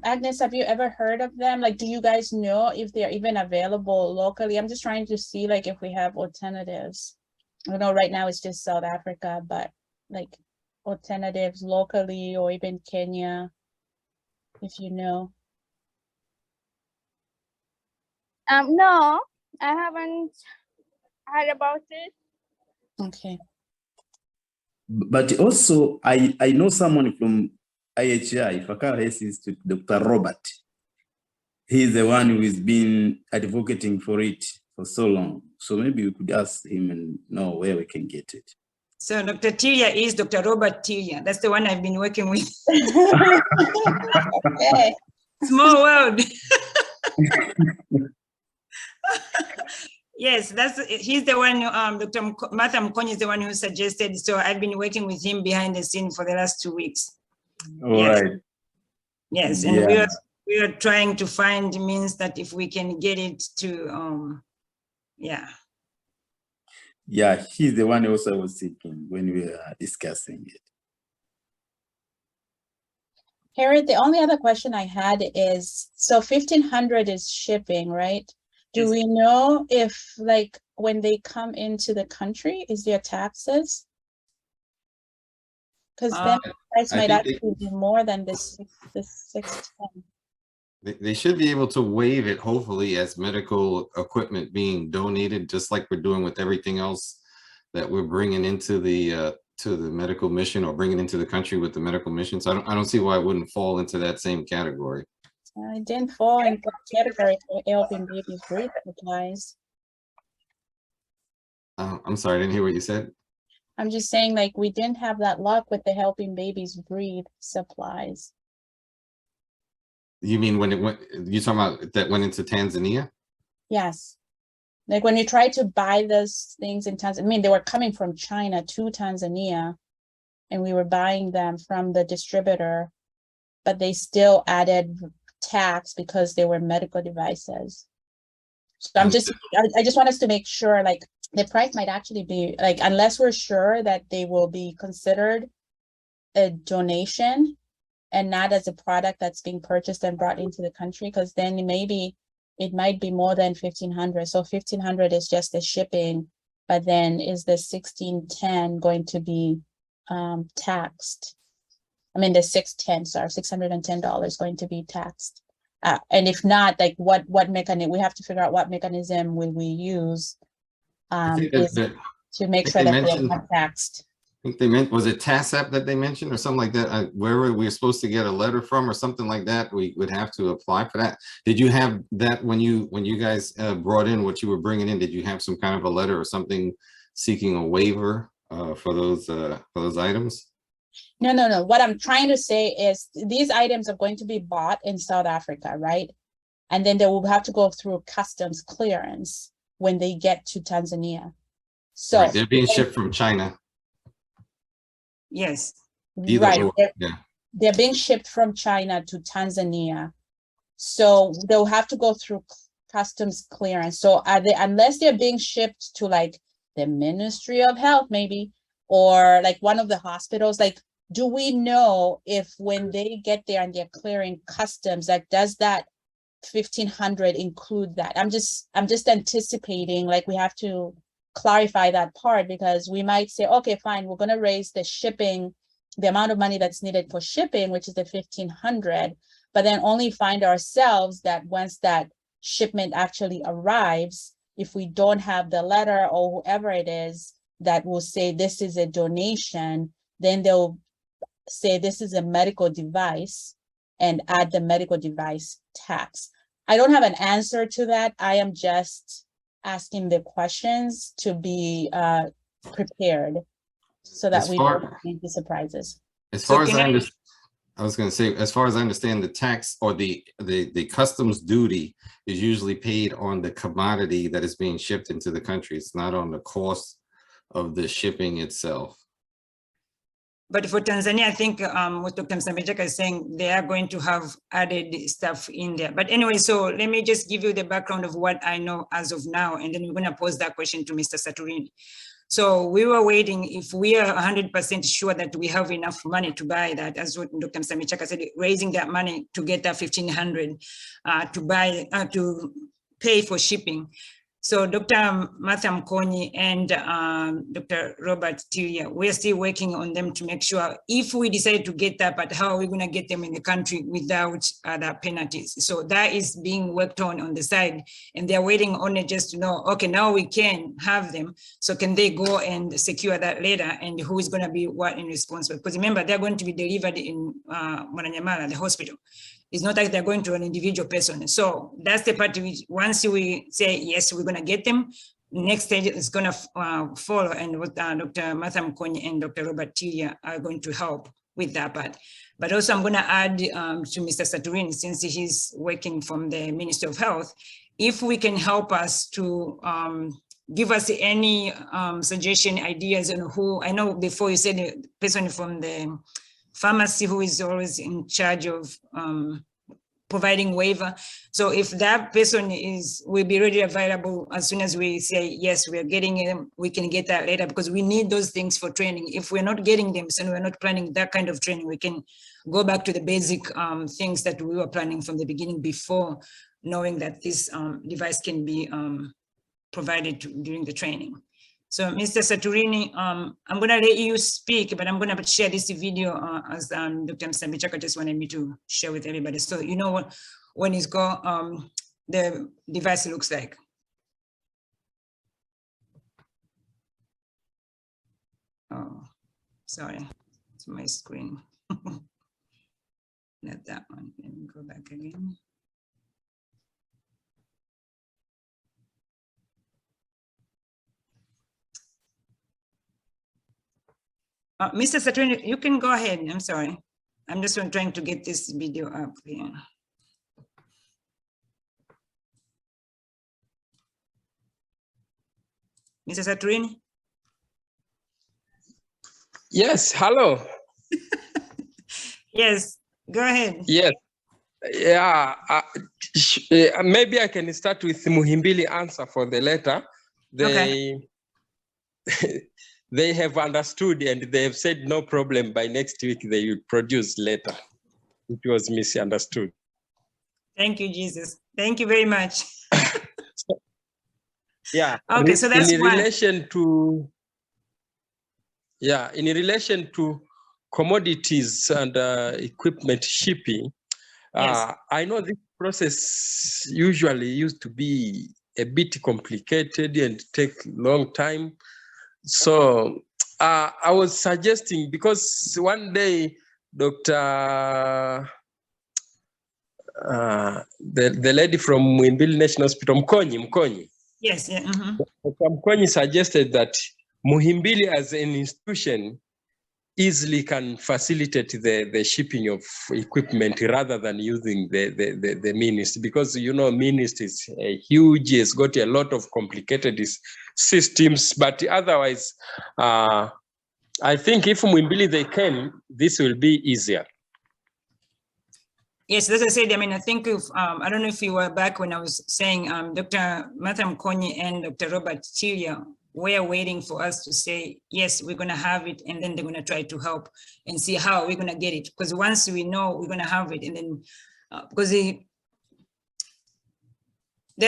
Agnes, have you ever heard of them? Like, do you guys know if they're even available locally? I'm just trying to see like if we have alternatives. I know right now it's just South Africa, but like alternatives locally or even Kenya. if you know. No, I haven't heard about it. Okay. But also, I know someone from IHI, Fakar Health Institute, Dr. Robert. He's the one who has been advocating for it for so long. So maybe we could ask him and know where we can get it. So Dr. Tiria is Dr. Robert Tiria. That's the one I've been working with. Okay. Small world. Yes, he's the one. Dr. Martha Mkonyi is the one who suggested. So I've been working with him behind the scene for the last 2 weeks. All Yes. right. Yes, and Yeah. we are trying to find means that if we can get it to, yeah. Yeah, he's the one also I was seeking when we were discussing it. Harriet, the only other question I had is, so 1,500 is shipping, right? Do Yes. we know if, like, when they come into the country, is there taxes? Because then the price I might think they- actually be more than this 610. They should be able to waive it, hopefully, as medical equipment being donated, just like we're doing with everything else that we're bringing into the to the medical mission or bringing into the country with the medical mission. So I don't see why it wouldn't fall into that same category. It didn't fall into the category for helping babies breathe supplies. I'm sorry, I didn't hear what you said. I'm just saying, like, we didn't have that luck with the helping babies breathe supplies. You mean when it went, you talking about that went into Tanzania? Yes. Like when you try to buy those things in Tanzania, I mean, they were coming from China to Tanzania and we were buying them from the distributor, but they still added tax because they were medical devices. So I just want us to make sure, like, the price might actually be, like, unless we're sure that they will be considered a donation and not as a product that's being purchased and brought into the country, because then maybe it might be more than 1,500. So 1,500 is just the shipping, but then is the 1,610 going to be taxed? I mean, the 610, sorry, $610 going to be taxed. And if not, like what mechanism, we have to figure out what mechanism will we use to make sure that they're not taxed. I think they meant, was it TASAP that they mentioned or something like that? Where we were supposed to get a letter from or something like that, we would have to apply for that. Did you have that when you guys brought in what you were bringing in? Did you have some kind of a letter or something seeking a waiver for those items? No. What I'm trying to say is these items are going to be bought in South Africa, right? And then they will have to go through customs clearance when they get to Tanzania. So right, they're being shipped from China. Yes. Right. They're being shipped from China to Tanzania. So they'll have to go through customs clearance. So are they, unless they're being shipped to like the Ministry of Health, maybe, or like one of the hospitals, like, do we know if when they get there and they're clearing customs, like, does that 1,500 include that? I'm just anticipating, like, we have to clarify that part, because we might say, okay, fine, we're going to raise the shipping, the amount of money that's needed for shipping, which is the 1,500, but then only find ourselves that once that shipment actually arrives, if we don't have the letter or whoever it is that will say this is a donation, then they'll say this is a medical device and add the medical device tax. I don't have an answer to that. I am just asking the questions to be prepared so that we don't make the surprises. As far as I was going to say, as far as I understand, the tax or the customs duty is usually paid on the commodity that is being shipped into the country. It's not on the cost of the shipping itself. But for Tanzania, I think what Dr. Msambejaka is saying, they are going to have added stuff in there. But anyway, so let me just give you the background of what I know as of now, and then we're going to pose that question to Mr. Saturini. So we were waiting, if we are 100% sure that we have enough money to buy that, as what Dr. Msambejaka said, raising that money to get that 1,500 to pay for shipping. So Dr. Martha Mkonyi and Dr. Robert Tiria, we're still working on them to make sure if we decide to get that, but how are we going to get them in the country without other penalties? So that is being worked on the side, and they're waiting on it just to know, okay, now we can have them. So can they go and secure that later, and who is going to be what in responsible? Because remember, they're going to be delivered in Mwananyamala, the hospital. It's not like they're going to an individual person. So that's the part which once we say, yes, we're going to get them, next stage is going to follow. And what Dr. Martha Mkonyi and Dr. Robert Tiria are going to help with that part. But also I'm going to add to Mr. Saturini, since he's working from the Ministry of Health, if we can help us to give us any suggestion, ideas on who, I know before you said the person from the pharmacy who is always in charge of providing waiver. So if that person will be ready available as soon as we say, yes, we are getting them, we can get that later, because we need those things for training. If we're not getting them, so we're not planning that kind of training, we can go back to the basic things that we were planning from the beginning before knowing that this device can be provided during the training. So Mr. Saturini, I'm going to let you speak, but I'm going to share this video as Dr. Msambichaka just wanted me to share with everybody. So you know what, when it's got the device looks like. Oh, sorry, it's my screen. Not that one. Let me go back again. Mr. Saturini, you can go ahead. I'm sorry. I'm just trying to get this video up here. Mr. Saturini? Yes, hello. Yes, go ahead. Yes, yeah. Maybe I can start with Muhimbili answer for the letter. They, okay. They have understood and they have said no problem, by next week they will produce letter. It was misunderstood. Thank you, Jesus. Thank you very much. Yeah. Okay, so that's in relation to, yeah, in relation to commodities and equipment shipping, yes. I know this process usually used to be a bit complicated and take long time. So I was suggesting, because one day Dr. The lady from Muhimbili National Hospital, Mkonyi. Yes, yeah. Mm-hmm. Dr. Mkonyi suggested that Muhimbili as an institution easily can facilitate the shipping of equipment rather than using the ministry, because you know ministry is huge, it's got a lot of complicated systems, but otherwise I think if Muhimbili they can, this will be easier. Yes, as I said, I mean, I think if, I don't know if you were back when I was saying Dr. Martha Mkonyi and Dr. Robert Tiria were waiting for us to say, yes, we're going to have it, and then they're going to try to help and see how we're going to get it. Because once we know we're going to have it, and then, because they're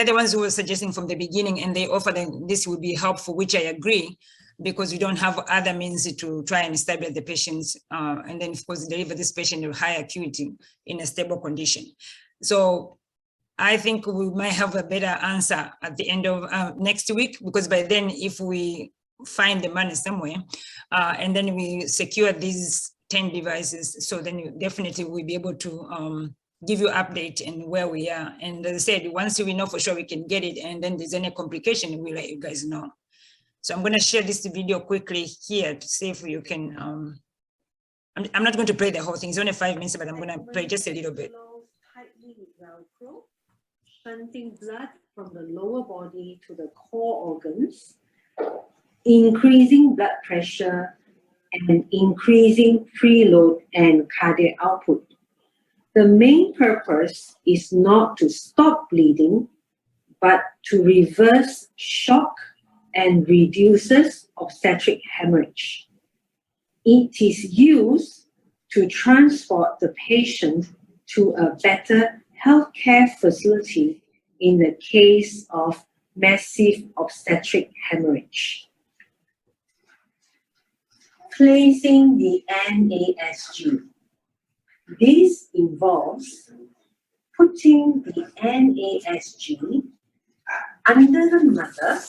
the ones who were suggesting from the beginning, and they offer them this would be helpful, which I agree, because we don't have other means to try and stabilize the patients, and then of course deliver this patient with high acuity in a stable condition. So I think we might have a better answer at the end of next week, because by then, if we find the money somewhere, and then we secure these 10 devices, so then definitely we'll be able to give you update and where we are. And as I said, once we know for sure we can get it, and then there's any complication, we'll let you guys know. So I'm going to share this video quickly here to see if you can, I'm not going to play the whole thing, it's only 5 minutes, but I'm going to play just a little bit. Tightly with Velcro, shunting blood from the lower body to the core organs, increasing blood pressure, and increasing preload and cardiac output. The main purpose is not to stop bleeding, but to reverse shock and reduces obstetric hemorrhage. It is used to transport the patient to a better healthcare facility in the case of massive obstetric hemorrhage. Placing the NASG. This involves putting the NASG under the mother,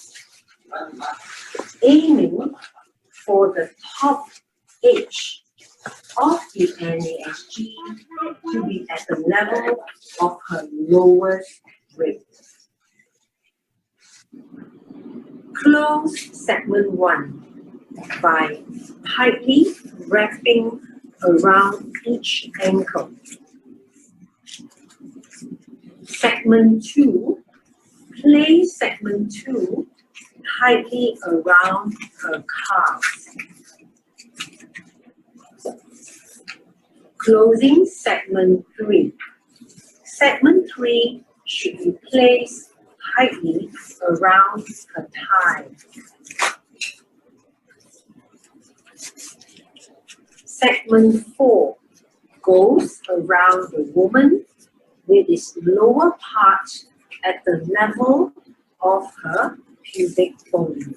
aiming for the top edge of the NASG to be at the level of her lowest rib. Close segment 1 by tightly wrapping around each ankle. Segment 2, place segment 2 tightly around her calves. Closing segment 3. Segment 3 should be placed tightly around her thigh. Segment 4 goes around the woman with its lower part at the level of her pubic bone.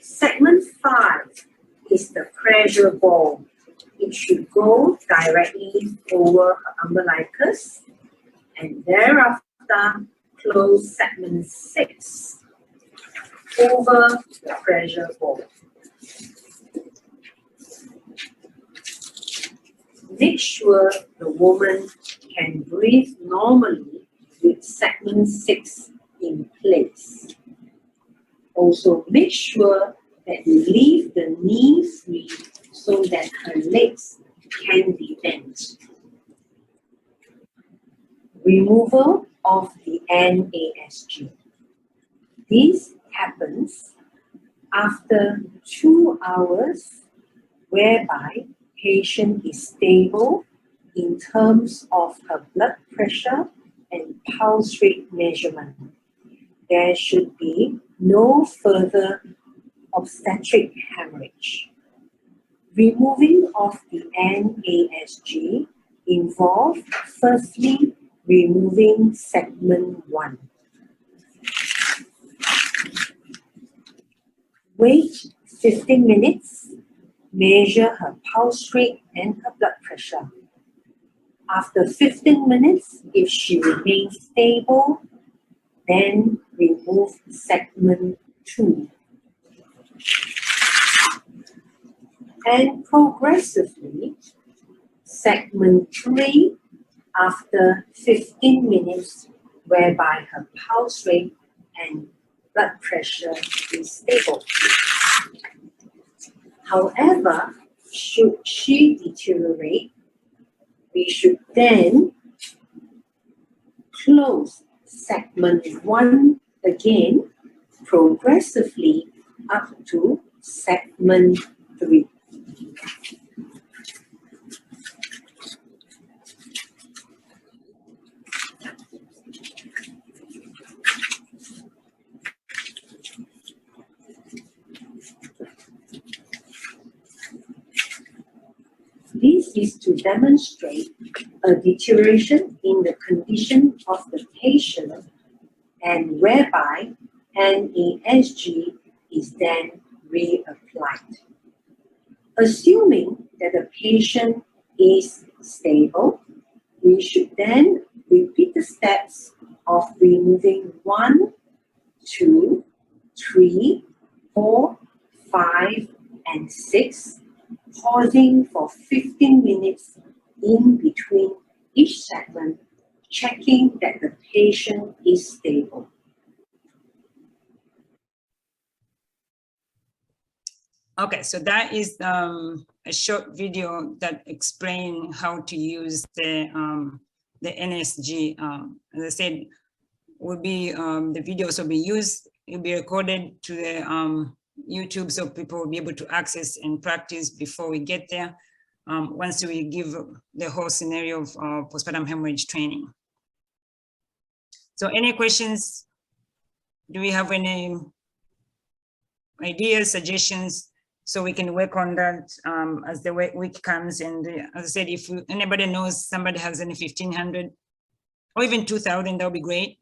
Segment 5 is the pressure ball. It should go directly over her umbilicus, and thereafter close segment 6 over the pressure ball. Make sure the woman can breathe normally with segment 6 in place. Also, make sure that you leave the knee free so that her legs can be bent. Removal of the NASG. This happens after 2 hours, whereby patient is stable in terms of her blood pressure and pulse rate measurement. There should be no further obstetric hemorrhage. Removing of the NASG involves firstly removing segment 1. Wait 15 minutes. Measure her pulse rate and her blood pressure. After 15 minutes, if she remains stable, then remove segment 2. And progressively, segment 3 after 15 minutes, whereby her pulse rate and blood pressure is stable. However, should she deteriorate, we should then close segment 1 again, progressively up to segment 3. This is to demonstrate a deterioration in the condition of the patient, and whereby NASG is then reapplied. Assuming that the patient is stable, we should then repeat the steps of removing 1, 2, 3, 4, 5, and 6, pausing for 15 minutes in between each segment, checking that the patient is stable. Okay, so that is a short video that explains how to use the NSG. As I said, will be the videos will be used. It will be recorded to the YouTube, so people will be able to access and practice before we get there. Once we give the whole scenario of postpartum hemorrhage training. So, any questions? Do we have any ideas, suggestions? So we can work on that as the week comes. And as I said, if anybody knows somebody has any 1,500 or even 2,000, that would be great.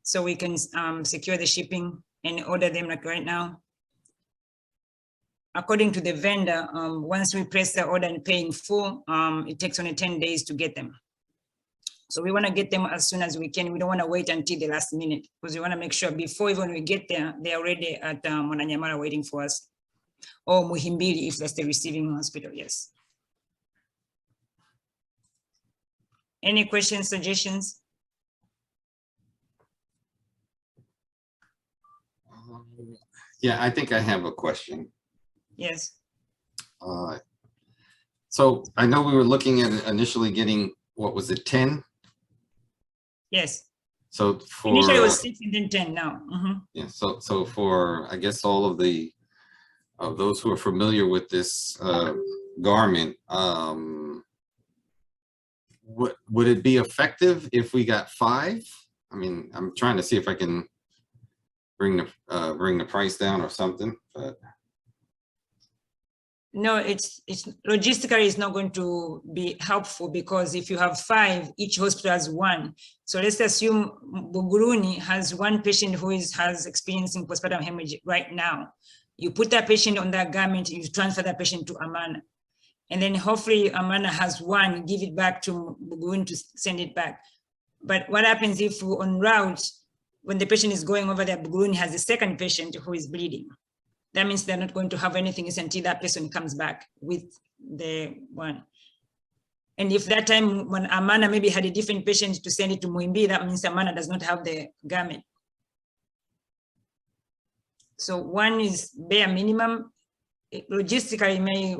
so we can secure the shipping and order them like right now. According to the vendor, once we place the order and pay in full, it takes only 10 days to get them. So we want to get them as soon as we can. We don't want to wait until the last minute, because we want to make sure before even we get there, they're already at Mwananyamala waiting for us. Or Muhimbili, if that's the receiving hospital, yes. Any questions, suggestions? Yeah, I think I have a question. Yes. So I know we were looking at initially getting, what was it, 10? Yes. So for initially it was 6 and then 10 now. Yeah. So for I guess all of those who are familiar with this garment, would it be effective if we got 5? I mean, I'm trying to see if I can bring the price down or something, but. No, it's logistically it's not going to be helpful, because if you have 5, each hospital has 1. So let's assume Buguruni has 1 patient who has experiencing postpartum hemorrhage right now. You put that patient on that garment, you transfer that patient to Amana. And then hopefully Amana has 1, you give it back to Buguruni to send it back. But what happens if on route, when the patient is going over there, Buguruni has a second patient who is bleeding? That means they're not going to have anything until that person comes back with the 1. And if that time when Amana maybe had a different patient to send it to Muimbi, that means Amana does not have the garment. So 1 is bare minimum. Logistically, may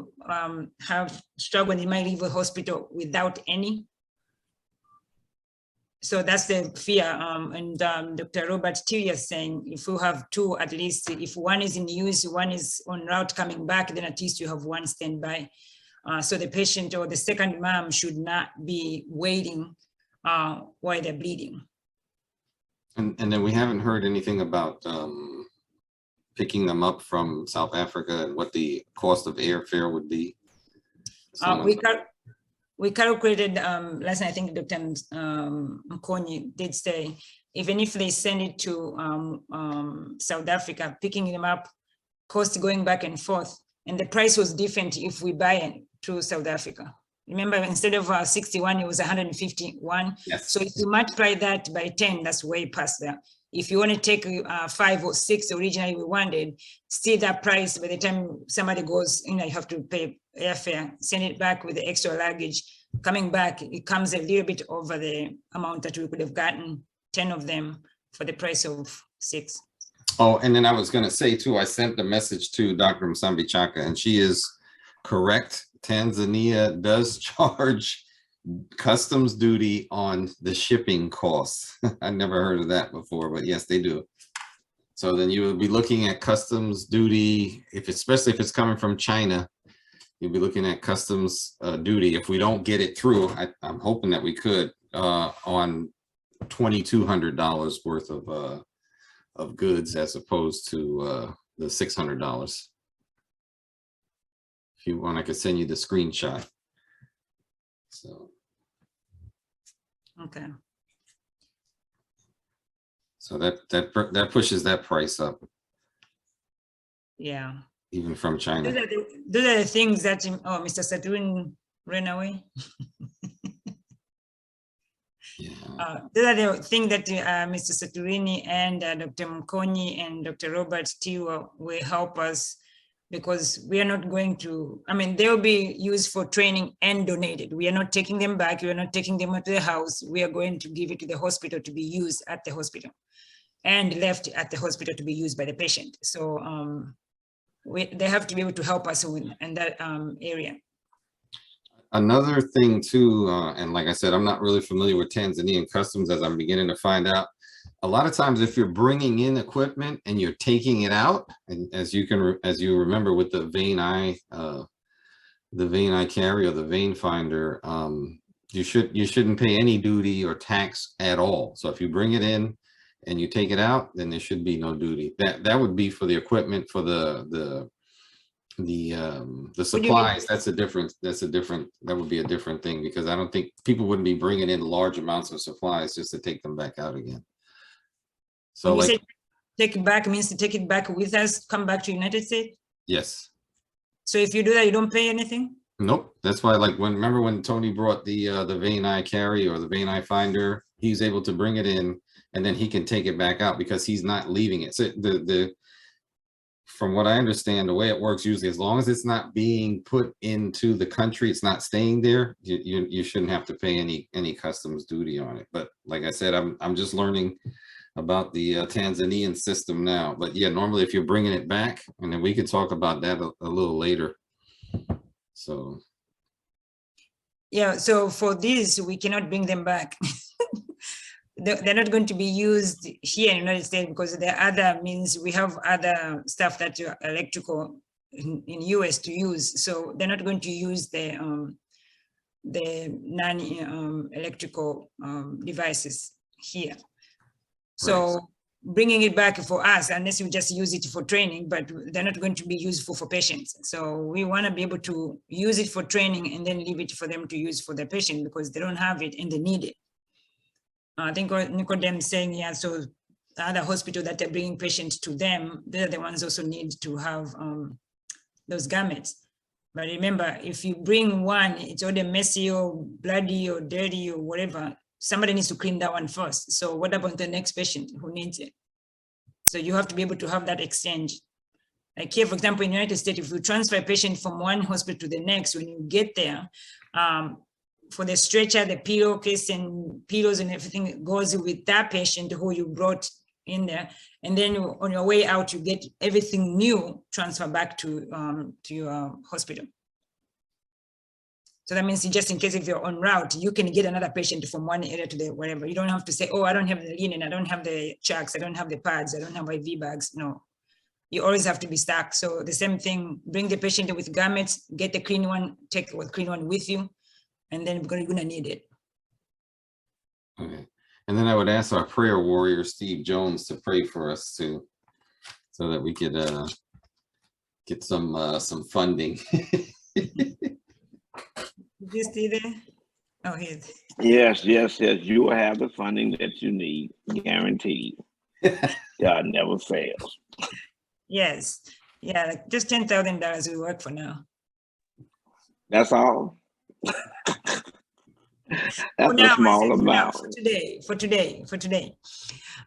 have struggle and it might leave a hospital without any. So that's the fear. And Dr. Robert Tilly is saying, if you have 2, at least if 1 is in use, 1 is on route coming back, then at least you have 1 standby. So the patient or the second mom should not be waiting while they're bleeding. And then we haven't heard anything about picking them up from South Africa and what the cost of airfare would be. We calculated last night, I think Dr. Mkonyi did say, even if they send it to South Africa, picking them up, cost going back and forth, and the price was different if we buy it to South Africa. Remember, instead of 61, it was 151. Yes. So if you multiply that by 10, that's way past that. If you want to take 5 or 6 originally we wanted, still that price, by the time somebody goes, you have to pay airfare, send it back with the extra luggage. Coming back, it comes a little bit over the amount that we could have gotten 10 of them for the price of 6. Oh, and then I was going to say too, I sent the message to Dr. Msambi Chaka, and she is correct. Tanzania does charge customs duty on the shipping costs. I never heard of that before, but yes, they do. So then you would be looking at customs duty, especially if it's coming from China, you'll be looking at customs duty. If we don't get it through, I'm hoping that we could, on $2,200 worth of goods, as opposed to the $600. If you want, I could send you the screenshot. So. Okay. So that pushes that price up. Yeah. Even from China. Those are the things that, oh, Mr. Saturn ran away. Yeah. Those are the things that Mr. Saturini and Dr. Mkonyi and Dr. Robert Tiwa will help us, because we are not going to, I mean, they'll be used for training and donated. We are not taking them back. We are not taking them to the house. We are going to give it to the hospital to be used at the hospital and left at the hospital to be used by the patient. So they have to be able to help us in that area. Another thing too, and like I said, I'm not really familiar with Tanzanian customs, as I'm beginning to find out. A lot of times, if you're bringing in equipment and you're taking it out, and as you remember with the vein eye carry or the vein finder, you shouldn't pay any duty or tax at all. So if you bring it in and you take it out, then there should be no duty. That would be for the equipment, for the supplies. That would be a different thing, because I don't think people wouldn't be bringing in large amounts of supplies just to take them back out again. So when you like, say take it back, means to take it back with us, come back to United States. yes. So if you do that, you don't pay anything? Nope. That's why, like, remember when Tony brought the vein eye carry or the vein eye finder, he's able to bring it in and then he can take it back out because he's not leaving it. So from what I understand, the way it works usually, as long as it's not being put into the country, it's not staying there, you shouldn't have to pay any customs duty on it. But like I said, I'm just learning about the Tanzanian system now. But yeah, normally if you're bringing it back, and then we can talk about that a little later. So yeah, so for this, we cannot bring them back. They're not going to be used here in the United States because there are other means. We have other stuff that are electrical in US to use. So they're not going to use the non-electrical devices here. So right. Bringing it back for us, unless we just use it for training, but they're not going to be useful for patients. So we want to be able to use it for training and then leave it for them to use for their patient because they don't have it and they need it. I think what Nicodem is saying, yeah, so the other hospital that are bringing patients to them, they're the ones also need to have those gametes. But remember, if you bring one, it's already messy or bloody or dirty or whatever, somebody needs to clean that one first. So what about the next patient who needs it? So you have to be able to have that exchange. Like here, for example, in the United States, if you transfer a patient from one hospital to the next, when you get there, for the stretcher, the pillowcase and pillows and everything goes with that patient who you brought in there. And then on your way out, you get everything new transferred back to your hospital. So that means just in case if you're on route, you can get another patient from one area to the whatever. You don't have to say, oh, I don't have the linen, I don't have the chucks, I don't have the pads, I don't have IV bags. No, you always have to be stacked. So the same thing, bring the patient with garments, get the clean one, take the clean one with you, and then you're gonna need it. Okay. And then I would ask our prayer warrior, Steve Jones, to pray for us too, so that we could get some funding. Is this still there? Oh, here. Yes. You will have the funding that you need, guaranteed. God never fails. Yes. Yeah, like just $10,000 we work for now. That's all. That's now, a small amount. For today.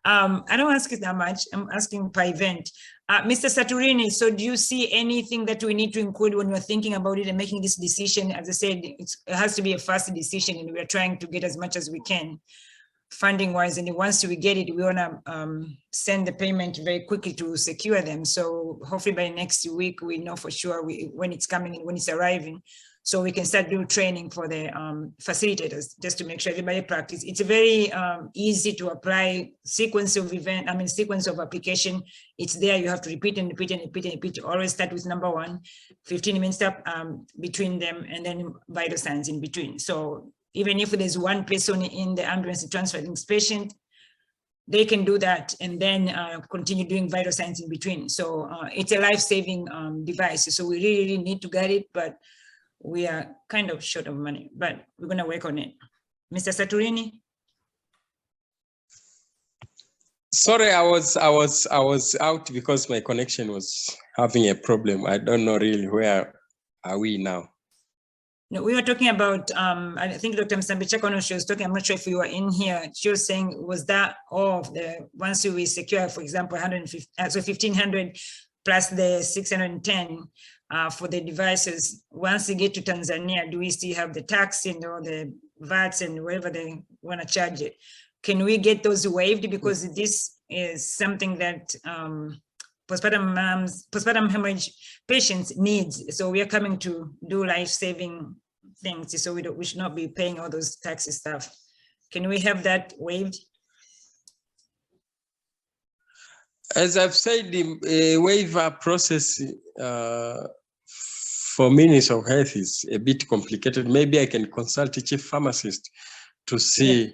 I don't ask it that much. I'm asking per event. Mr. Saturini, so do you see anything that we need to include when we're thinking about it and making this decision? As I said, it has to be a fast decision and we're trying to get as much as we can funding wise. And once we get it, we want to send the payment very quickly to secure them. So hopefully by next week, we know for sure when it's coming and when it's arriving. So we can start doing training for the facilitators just to make sure everybody practice. It's a very easy to apply sequence of sequence of application. It's there, you have to repeat and repeat and repeat and repeat. Always start with number 1, 15 minutes up between them, and then vital signs in between. So even if there's one person in the ambulance transferring this patient, they can do that and then continue doing vital signs in between. So it's a life-saving device. So we really need to get it, but we are kind of short of money, but we're going to work on it. Mr. Saturini? Sorry, I was out because my connection was having a problem. I don't know really where are we now. No, we were talking about, I think Dr. Msambichako, she was talking, I'm not sure if you were in here, she was saying, was that all of the, once we secure, for example, 150, so 1,500 plus the 610, for the devices, once you get to Tanzania, do we still have the tax and all the VATs and whatever they want to charge it? Can we get those waived? Because this is something that postpartum hemorrhage patients needs. So we are coming to do life-saving things. So we should not be paying all those taxes stuff. Can we have that waived? As I've said, the waiver process for Ministry of Health is a bit complicated. Maybe I can consult a chief pharmacist to see.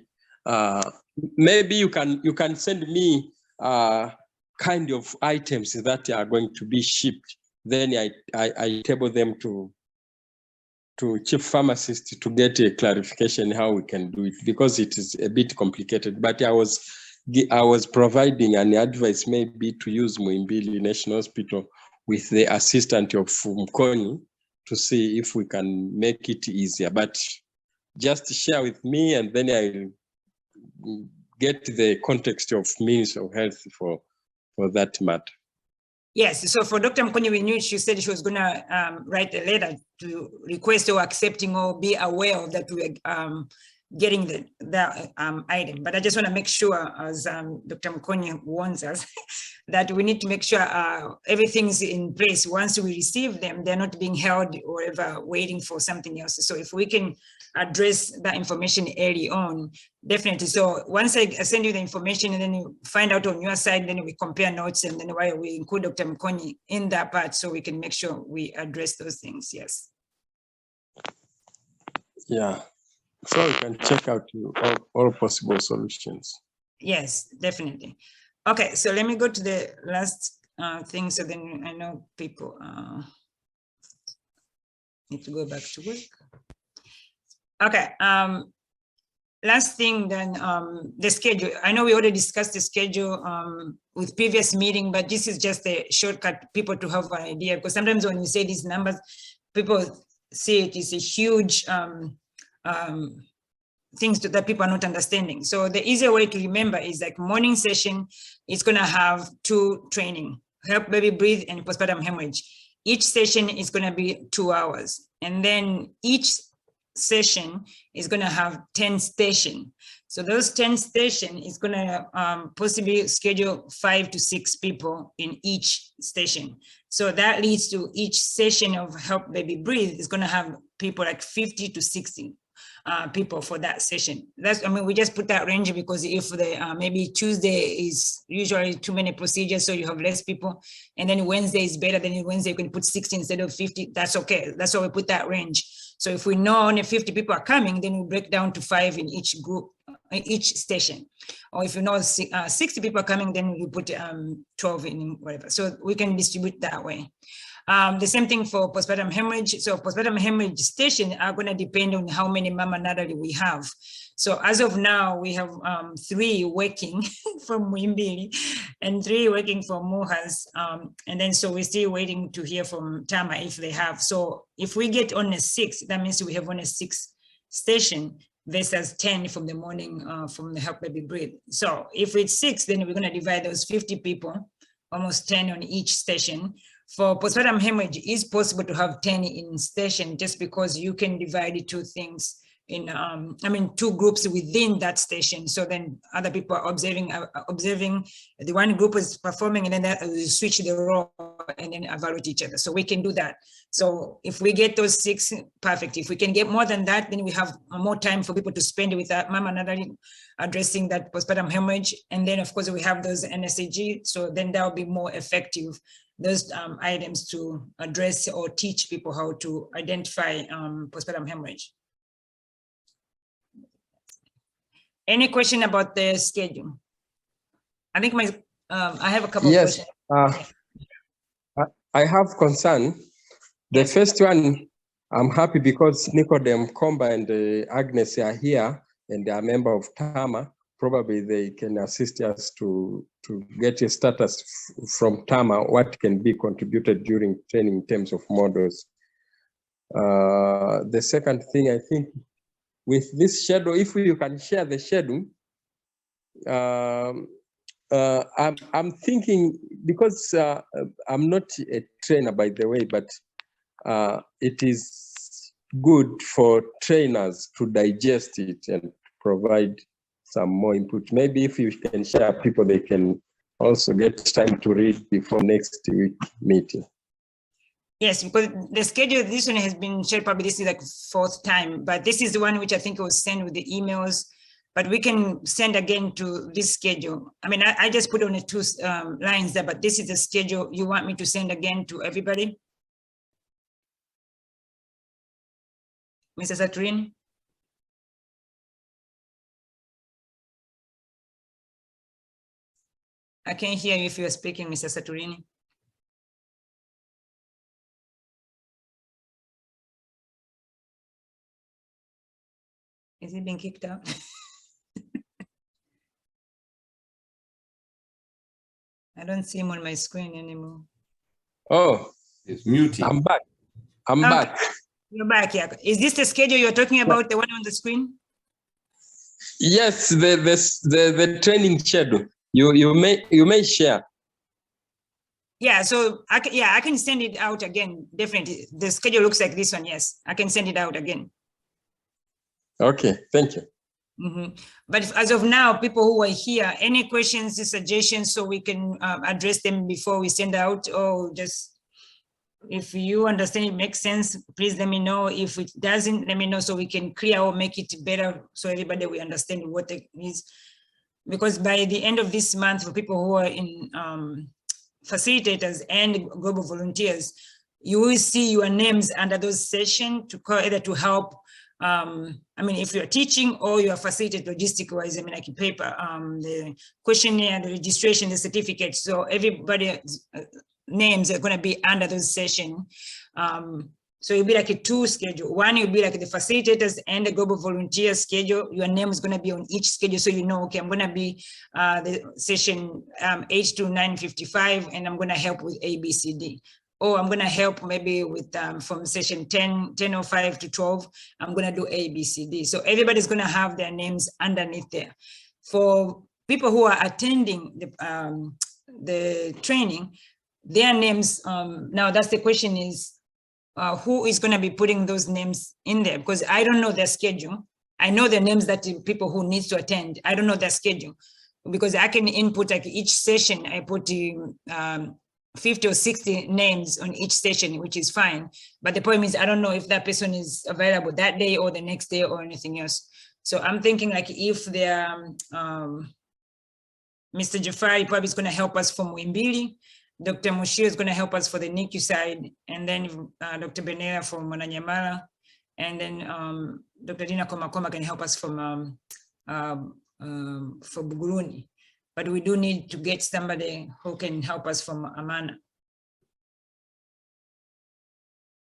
Maybe you can send me kind of items that are going to be shipped. Then I table them to chief pharmacist to get a clarification how we can do it, because it is a bit complicated. But I was I was providing an advice maybe to use Muhimbili National Hospital with the assistant of Mkoni to see if we can make it easier. But just share with me, and then I'll get the context of Ministry of Health for that matter. Yes, so for Dr. Mkoni, we knew she said she was gonna write a letter to request or accepting or be aware of that we were getting the item. But I just want to make sure, as Dr. Mkoni warns us, that we need to make sure everything's in place. Once we receive them, they're not being held or ever waiting for something else. So if we can address that information early on, definitely. So once I send you the information and then you find out on your side, then we compare notes, and then why we include Dr. Mkoni in that part so we can make sure we address those things. Yes. Yeah. So we can check out all possible solutions. Yes, definitely. Okay, so let me go to the last thing, so then I know people need to go back to work. Okay, last thing then, the schedule. I know we already discussed the schedule with previous meeting, but this is just a shortcut people to have an idea, because sometimes when we say these numbers, people see it is a huge things that people are not understanding. So the easier way to remember is like morning session is going to have 2 training, help baby breathe and postpartum hemorrhage. Each session is going to be 2 hours. And then each session is going to have 10 stations. So those 10 stations is going to possibly schedule 5 to 6 people in each station. So that leads to each session of help baby breathe is going to have people like 50 to 60 people for that session. That's, I mean, we just put that range because if the maybe Tuesday is usually too many procedures, so you have less people, and then Wednesday is better, then Wednesday you can put 60 instead of 50. That's okay. That's why we put that range. So if we know only 50 people are coming, then we break down to 5 in each group, each station. Or if you know 60 people are coming, then we put 12 in whatever. So we can distribute that way. The same thing for postpartum hemorrhage. So postpartum hemorrhage stations are going to depend on how many mama natally we have. So as of now, we have 3 working from Muhimbili and 3 working from Muhas. And then so we're still waiting to hear from Tama if they have. So if we get on a 6, that means we have on a 6 station versus 10 from the morning from the help baby breathe. So if it's 6, then we're going to divide those 50 people, almost 10 on each station. For postpartum hemorrhage, it's possible to have 10 in station just because you can divide it 2 things in, 2 groups within that station. So then other people are observing, the one group is performing, and then that switch the role and then evaluate each other. So we can do that. So if we get those 6, perfect. If we can get more than that, then we have more time for people to spend with that mama natally addressing that postpartum hemorrhage. And then of course we have those NSAG. So then that will be more effective, those items to address or teach people how to identify postpartum hemorrhage. Any question about the schedule? I think I have a couple of questions. I have concern. The first one, I'm happy because Nicodem Komba and Agnes are here and they are a member of TAMA. Probably they can assist us to get a status from TAMA, what can be contributed during training in terms of models. The second thing, I think, with this schedule, if you can share the schedule, I'm thinking, because I'm not a trainer, by the way, but it is good for trainers to digest it and provide some more input. Maybe if you can share people, they can also get time to read before next week meeting. Yes, because the schedule, this one has been shared, probably this is like 4th time, but this is the one which I think was sent with the emails, but we can send again to this schedule. I mean, I just put on the 2 lines there, but this is the schedule you want me to send again to everybody? Mrs. Atrin? I can't hear you if you're speaking, Mr. Saturini. Is he being kicked out? I don't see him on my screen anymore. Oh, it's muting. I'm back. I'm Okay. back. You're back, yeah. Is this the schedule you're talking about, the one on the screen? Yes, the training schedule. You may share. Yeah, so I can send it out again. Definitely, the schedule looks like this one. Yes, I can send it out again. Okay, thank you. But as of now, people who are here, any questions, suggestions, so we can address them before we send out, or just if you understand it makes sense, please let me know. If it doesn't, let me know so we can clear or make it better so everybody will understand what it is. Because by the end of this month, for people who are in facilitators and global volunteers, you will see your names under those sessions to call either to help. I mean, if you're teaching or you're facilitated logistic-wise, I mean, like paper, the questionnaire, the registration, the certificate. So everybody's names are going to be under those sessions. So it'll be like a two schedule. One will be like the facilitators and the global volunteer schedule. Your name is going to be on each schedule. So you know, okay, I'm going to be the session 8 to 9:55, and I'm going to help with ABCD. Or I'm going to help maybe with from session 10:05 to 12, I'm going to do ABCD. So everybody's going to have their names underneath there. For people who are attending the training, their names, now that's the question is, who is going to be putting those names in there? Because I don't know their schedule. I know the names that the people who need to attend. I don't know their schedule because I can input like each session. I put 50 or 60 names on each session, which is fine. But the point is, I don't know if that person is available that day or the next day or anything else. So I'm thinking like if they're, Mr. Jafari probably is going to help us from Wimbili. Dr. Mushir is going to help us for the NICU side, and then Dr. Benera from Mwananyamala, and then Dr. Dina Komakoma can help us from for Buguruni. But we do need to get somebody who can help us from Amana.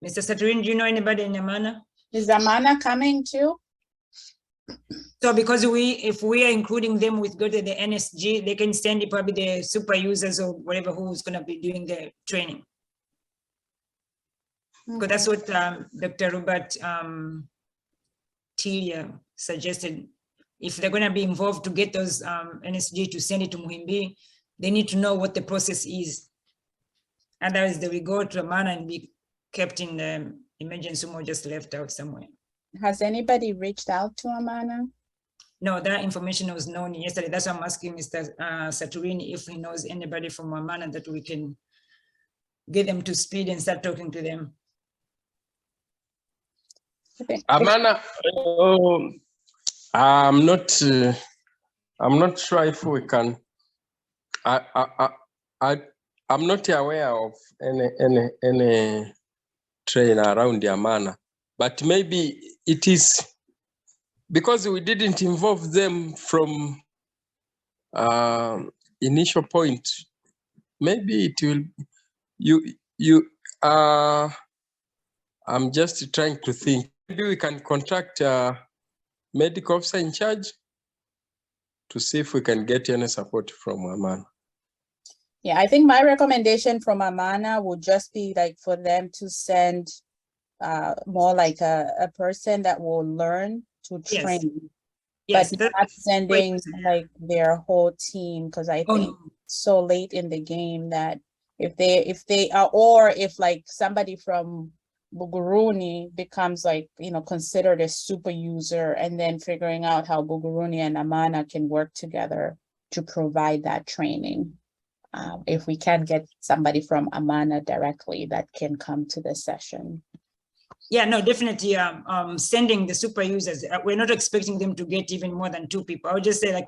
Mr. Saturin, do you know anybody in Amana? Is Amana coming too? So because if we are including them with go to the NSG, they can send probably the super users or whatever who's going to be doing the training. Because that's what Dr. Robert Tilia suggested. If they're going to be involved to get those NSG to send it to Muhimbi, they need to know what the process is. Otherwise, they will go to Amana and be kept in the emergency room or just left out somewhere. Has anybody reached out to Amana? No, that information was known yesterday. That's why I'm asking Mr. Saturini if he knows anybody from Amana that we can get them to speed and start talking to them. Okay. Amana, I'm not sure if we can. I'm not aware of any train around Amana, but maybe it is because we didn't involve them from initial point. Maybe it will. I'm just trying to think. Maybe we can contact a medical officer in charge to see if we can get any support from Amana. Yeah, I think my recommendation from Amana would just be like for them to send more like a person that will learn to train, yes, but not sending like their whole team, because I think so late in the game that if they are, or if like somebody from Buguruni becomes like, considered a super user, and then figuring out how Buguruni and Amana can work together to provide that training. If we can get somebody from Amana directly that can come to the session. Yeah, no, definitely sending the super users. We're not expecting them to get even more than 2 people. I would just say like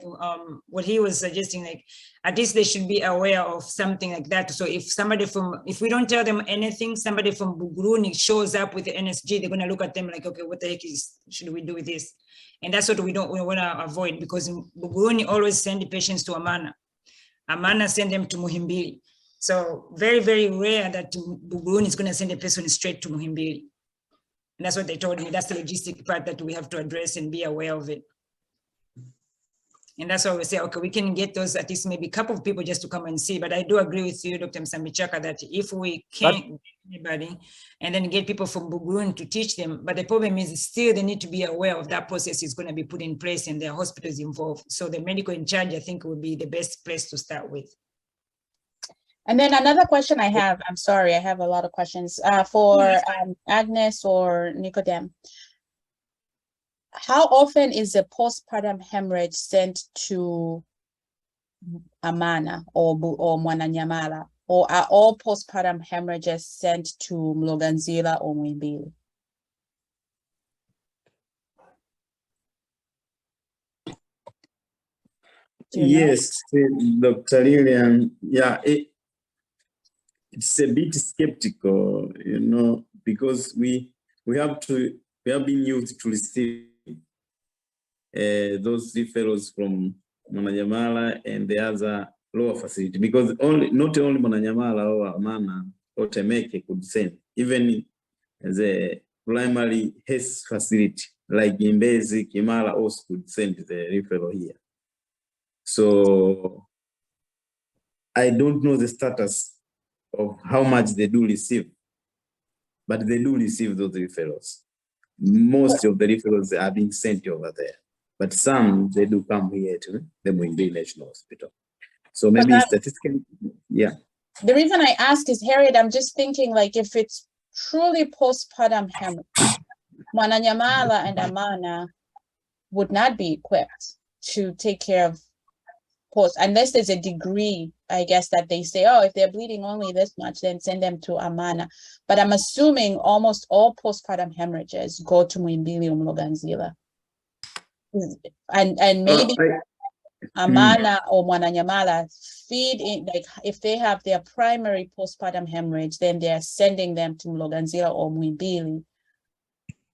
what he was suggesting, like at least they should be aware of something like that. So if we don't tell them anything, somebody from Buguruni shows up with the NSG, they're gonna look at them like, okay, what the heck should we do with this? And that's what we want to avoid, because Buguruni always send the patients to Amana. Amana send them to Muhimbili. So very, very rare that Buguruni is gonna send a person straight to Muhimbili. And that's what they told me. That's the logistic part that we have to address and be aware of it. And that's why we say, okay, we can get those, at least maybe a couple of people just to come and see. But I do agree with you, Dr. Msambichaka, that if we can't get anybody and then get people from Buguruni to teach them, but the problem is still they need to be aware of that process is going to be put in place and there are hospitals involved. So the medical in charge, I think, would be the best place to start with. And then another question I have, I'm sorry, I have a lot of questions for Agnes or Nicodem. How often is a postpartum hemorrhage sent to Amana or Mwananyamala, or are all postpartum hemorrhages sent to Mloganzila or Muhimbili? Yes, Dr. Lillian, yeah, it's a bit skeptical, you know, because we have been used to receive those referrals from Mwananyamala and the other lower facility, because not only Mwananyamala or Amana or Temeke could send, even the primary health facility like Mbezi, Kimara also could send the referral here. So I don't know the status of how much they do receive, but they do receive those referrals. Most of the referrals are being sent over there, but some they do come here to the Muhimbili National Hospital. So maybe statistically, yeah. The reason I ask is, Harriet, I'm just thinking, like, if it's truly postpartum hemorrhage, Mwananyamala and Amana would not be equipped to take care of unless there's a degree, I guess, that they say, oh, if they're bleeding only this much, then send them to Amana. But I'm assuming almost all postpartum hemorrhages go to Muhimbili or Mloganzila. And maybe Amana or Mwananyamala feed in, like, if they have their primary postpartum hemorrhage, then they're sending them to Mloganzila or Muhimbili.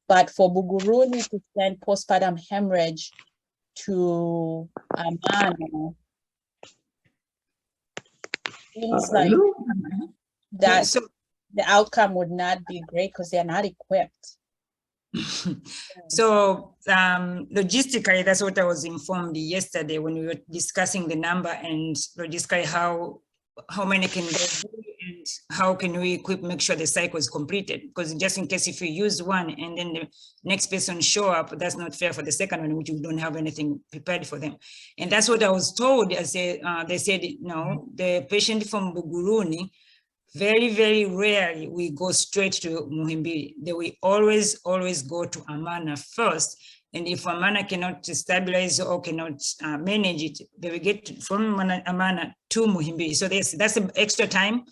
But for Buguruni to send postpartum hemorrhage to Amana, seems like that the outcome would not be great because they're not equipped. So logistically, that's what I was informed yesterday when we were discussing the number and logistically how many can go through and how can we make sure the cycle is completed, because just in case if you use one and then the next person show up, that's not fair for the second one, which we don't have anything prepared for them. And that's what I was told. I said, they said, no, the patient from Buguruni, very, very rarely we go straight to Muhimbili. They will always go to Amana first. And if Amana cannot stabilize or cannot manage it, they will get from Amana to Muhimbili. So that's an extra time,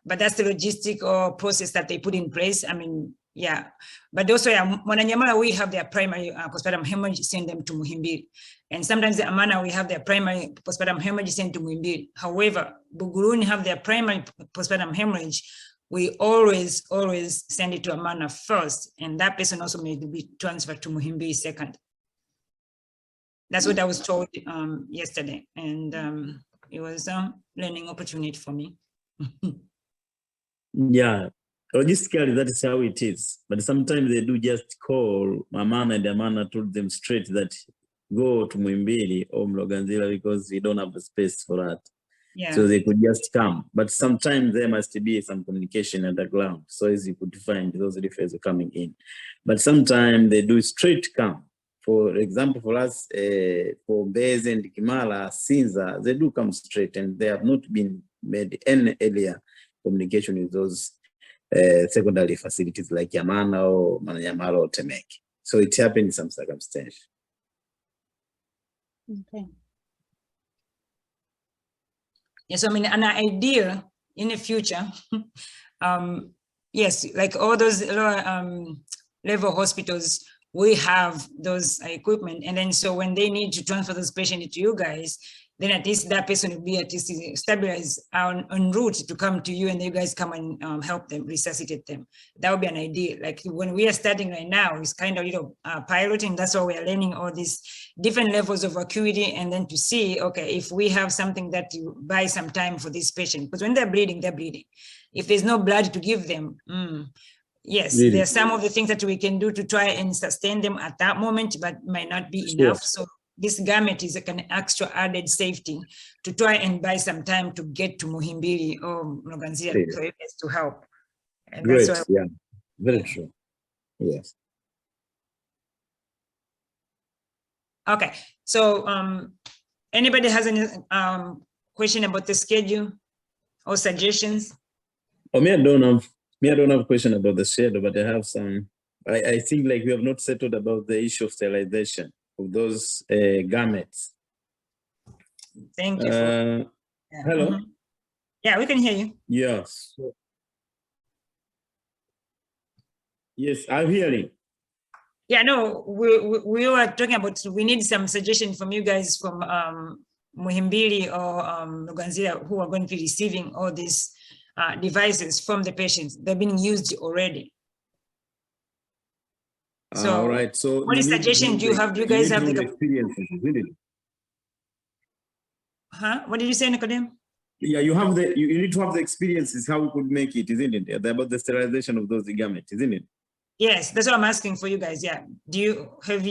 but that's the logistic or process that they put in place. I mean, yeah. But also, Mwananyamala, we have their primary postpartum hemorrhage, send them to Muhimbili. And sometimes the Amana, we have their primary postpartum hemorrhage, sent to Muhimbili. However, Buguruni have their primary postpartum hemorrhage. We always send it to Amana first, and that person also may be transferred to Muhimbili second. That's what I was told yesterday, and it was a learning opportunity for me. Yeah, logistically, that is how it is. But sometimes they do just call Amana, and Amana told them straight that go to Muhimbili or Mloganzila because we don't have the space for that. Yeah. So they could just come. But sometimes there must be some communication underground, so as you could find those referrals coming in. But sometimes they do straight come. For example, for us, for Bez and Kimala, Sinza, they do come straight, and they have not been made any earlier communication with those secondary facilities like Yamana or Mwananyamala or Temeke. So it happened in some circumstances. Okay. Yes, I mean, an idea in the future, yes, like all those lower level hospitals, we have those equipment. And then so when they need to transfer those patients to you guys, then at least that person will be at least stabilized en route to come to you, and you guys come and help them, resuscitate them. That would be an idea. Like when we are starting right now, it's kind of piloting. That's why we are learning all these different levels of acuity, and then to see, okay, if we have something that you buy some time for this patient, because when they're bleeding, they're bleeding. If there's no blood to give them, yes, really? There are some of the things that we can do to try and sustain them at that moment, but might not be enough. So this garment is like an extra added safety to try and buy some time to get to Muhimbili or Mloganzila for you guys to help. And Great, that's yeah, very true. Yes. Okay, so anybody has any question about the schedule or suggestions? Oh, me, I don't have a question about the schedule, but I have some. I think like we have not settled about the issue of sterilization of those garments. Thank you. For, yeah. Hello? Yeah, we can hear you. Yes. Yes, I'm hearing. Yeah, no, we were talking about, we need some suggestion from you guys from Muhimbili or Mloganzila who are going to be receiving all these devices from the patients. They're being used already. So, all right. So what suggestion do you have? Do you guys have the experiences, really? Huh? What did you say, Nicodem? Yeah, you have the you need to have the experiences how we could make it, isn't it? About the sterilization of those garments, isn't it? Yes, that's what I'm asking for you guys. Yeah. Do you have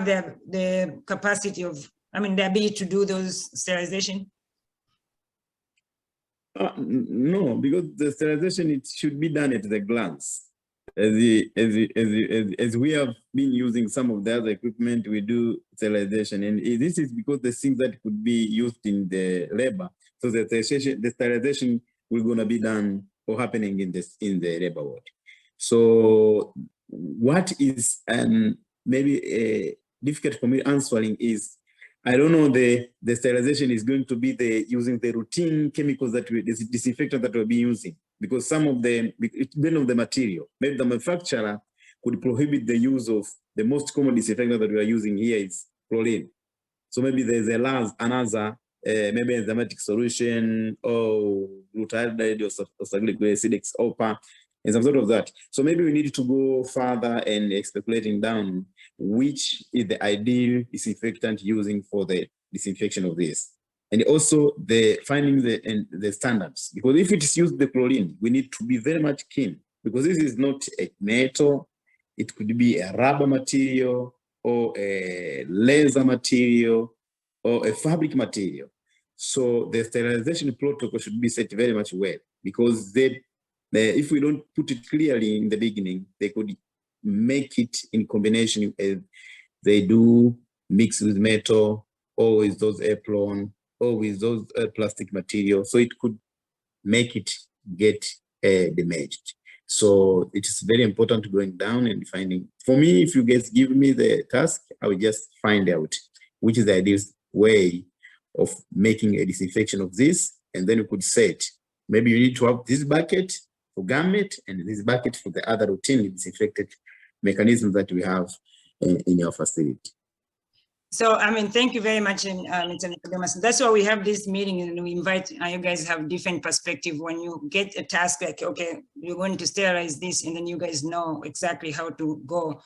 the capacity of, the ability to do those sterilization? No, because the sterilization, it should be done at the glance. As we have been using some of the other equipment, we do sterilization, and this is because the things that could be used in the labor. So the sterilization will gonna be done or happening in the labor ward. So what is maybe difficult for me answering is, I don't know, the sterilization is going to be using the routine chemicals that the disinfectant that we'll be using, because some of them, it depends on the material. Maybe the manufacturer could prohibit the use of the most common disinfectant that we are using here is chlorine. So maybe there's another maybe enzymatic solution or glutaraldehyde or salicylic acid, OPA, and some sort of that. So maybe we need to go further and speculating down which is the ideal disinfectant using for the disinfection of this. And also finding the standards, because if it is used the chlorine, we need to be very much keen, because this is not a metal, it could be a rubber material or a laser material or a fabric material. So the sterilization protocol should be set very much well, because if we don't put it clearly in the beginning, they could make it in combination as they do mix with metal or with those apron or with those plastic materials. So it could make it get damaged. So it is very important going down and finding. For me, if you guys give me the task, I will just find out which is the ideal way of making a disinfection of this, and then you could set. Maybe you need to have this bucket for garment and this bucket for the other routine disinfected mechanisms that we have in your facility. So, thank you very much, Mr. Nicodemus. That's why we have this meeting, and we invite you guys have different perspective. When you get a task like, okay, you're going to sterilize this, and then you guys know exactly how to go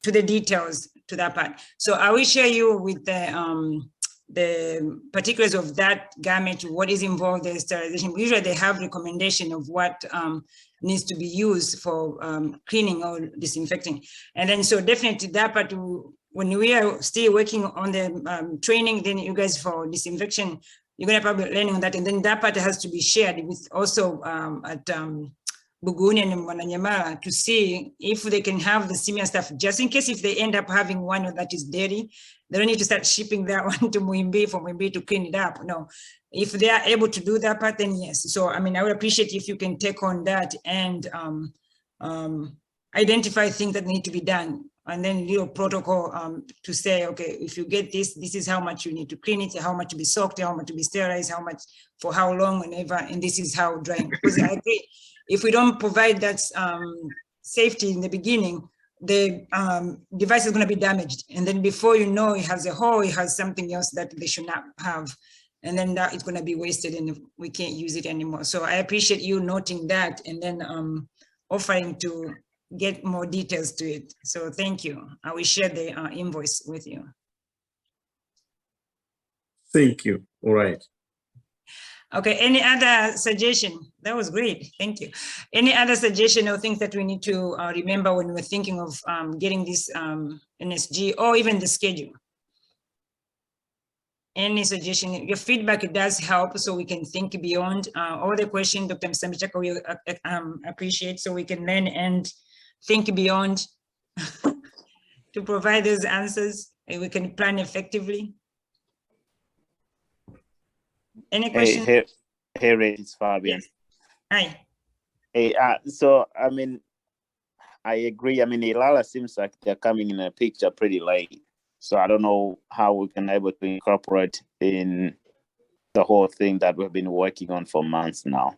to the details to that part. So I will share you with the particulars of that garment, what is involved in sterilization. Usually they have recommendation of what needs to be used for cleaning or disinfecting. And then so definitely that part, when we are still working on the training, then you guys for disinfection, you're gonna probably learning on that. And then that part has to be shared with also at Buguni and Mwananyamala to see if they can have the similar stuff, just in case if they end up having one that is dirty, they don't need to start shipping that one to Muhimbi for Muhimbi to clean it up. No, if they are able to do that part, then yes. So, I would appreciate if you can take on that and identify things that need to be done. And then little protocol to say, okay, if you get this, this is how much you need to clean it, how much to be soaked, how much to be sterilized, how much, for how long, whenever, and this is how drying. Because I agree, if we don't provide that safety in the beginning, the device is going to be damaged. And then before you know, it has a hole, it has something else that they should not have. And then that it's going to be wasted and we can't use it anymore. So I appreciate you noting that and then offering to get more details to it. So thank you. I will share the invoice with you. Thank you. All right. Okay, any other suggestion? That was great, thank you. Any other suggestion or things that we need to remember when we're thinking of getting this NSG or even the schedule? Any suggestion? Your feedback does help so we can think beyond all the questions Dr. Msambichaka will appreciate, so we can learn and think beyond to provide those answers and we can plan effectively. Any questions? Hey, Ray, it's Fabian. Yes. Hi. Hey, so I mean, I agree. I mean, Ilala seems like they're coming in a picture pretty late. So I don't know how we can able to incorporate in the whole thing that we've been working on for months now.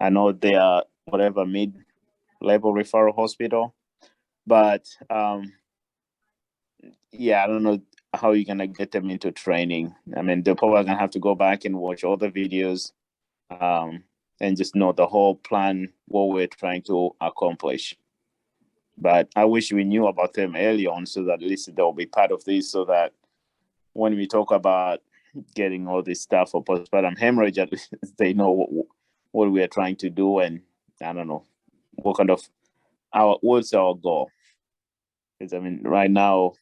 I know they are whatever mid-level referral hospital, but yeah, I don't know how you're gonna get them into training. I mean, they're probably gonna have to go back and watch all the videos and just know the whole plan, what we're trying to accomplish. But I wish we knew about them early on so that at least they'll be part of this, so that when we talk about getting all this stuff for postpartum hemorrhage, at least they know what we are trying to do, and I don't know what kind of what's our goal. Because I mean, right now,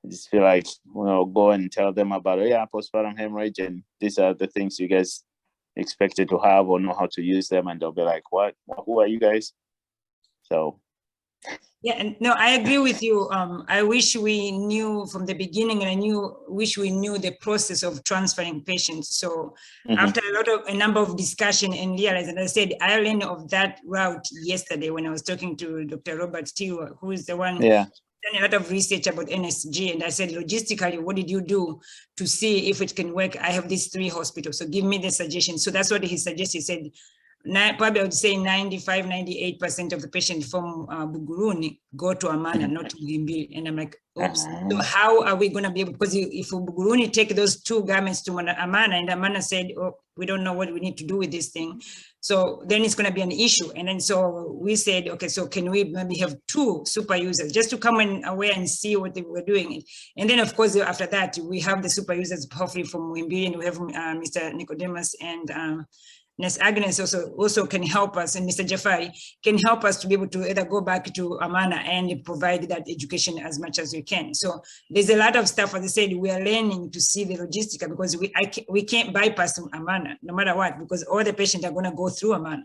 I just feel like we'll go and tell them about postpartum hemorrhage, and these are the things you guys expected to have or know how to use them, and they'll be like, "What? Who are you guys?" So. Yeah, and no, I agree with you. I wish we knew from the beginning, and wish we knew the process of transferring patients. So after a number of discussion and realize, and I said, I learned of that route yesterday when I was talking to Dr. Robert Steele, who is the one done a lot of research about NSG. And I said, logistically, what did you do to see if it can work? I have these 3 hospitals, so give me the suggestion. So that's what he suggested. He said, probably I would say 95, 98% of the patients from Buguruni go to Amana, not to Muhimbili. And I'm like, oops. So how are we going to be able, because if Buguruni take those 2 garments to Amana, and Amana said, oh, we don't know what we need to do with this thing. So then it's going to be an issue. And then so we said, okay, so can we maybe have 2 super users just to come in aware and see what they were doing. And then of course, after that, we have the super users hopefully from Muhimbili, and we have Mr. Nicodemus and Nasg also can help us, and Mr. Jafari can help us to be able to either go back to Amana and provide that education as much as we can. So there's a lot of stuff, as I said, we are learning to see the logistic, because we can't bypass Amana no matter what, because all the patients are going to go through Amana.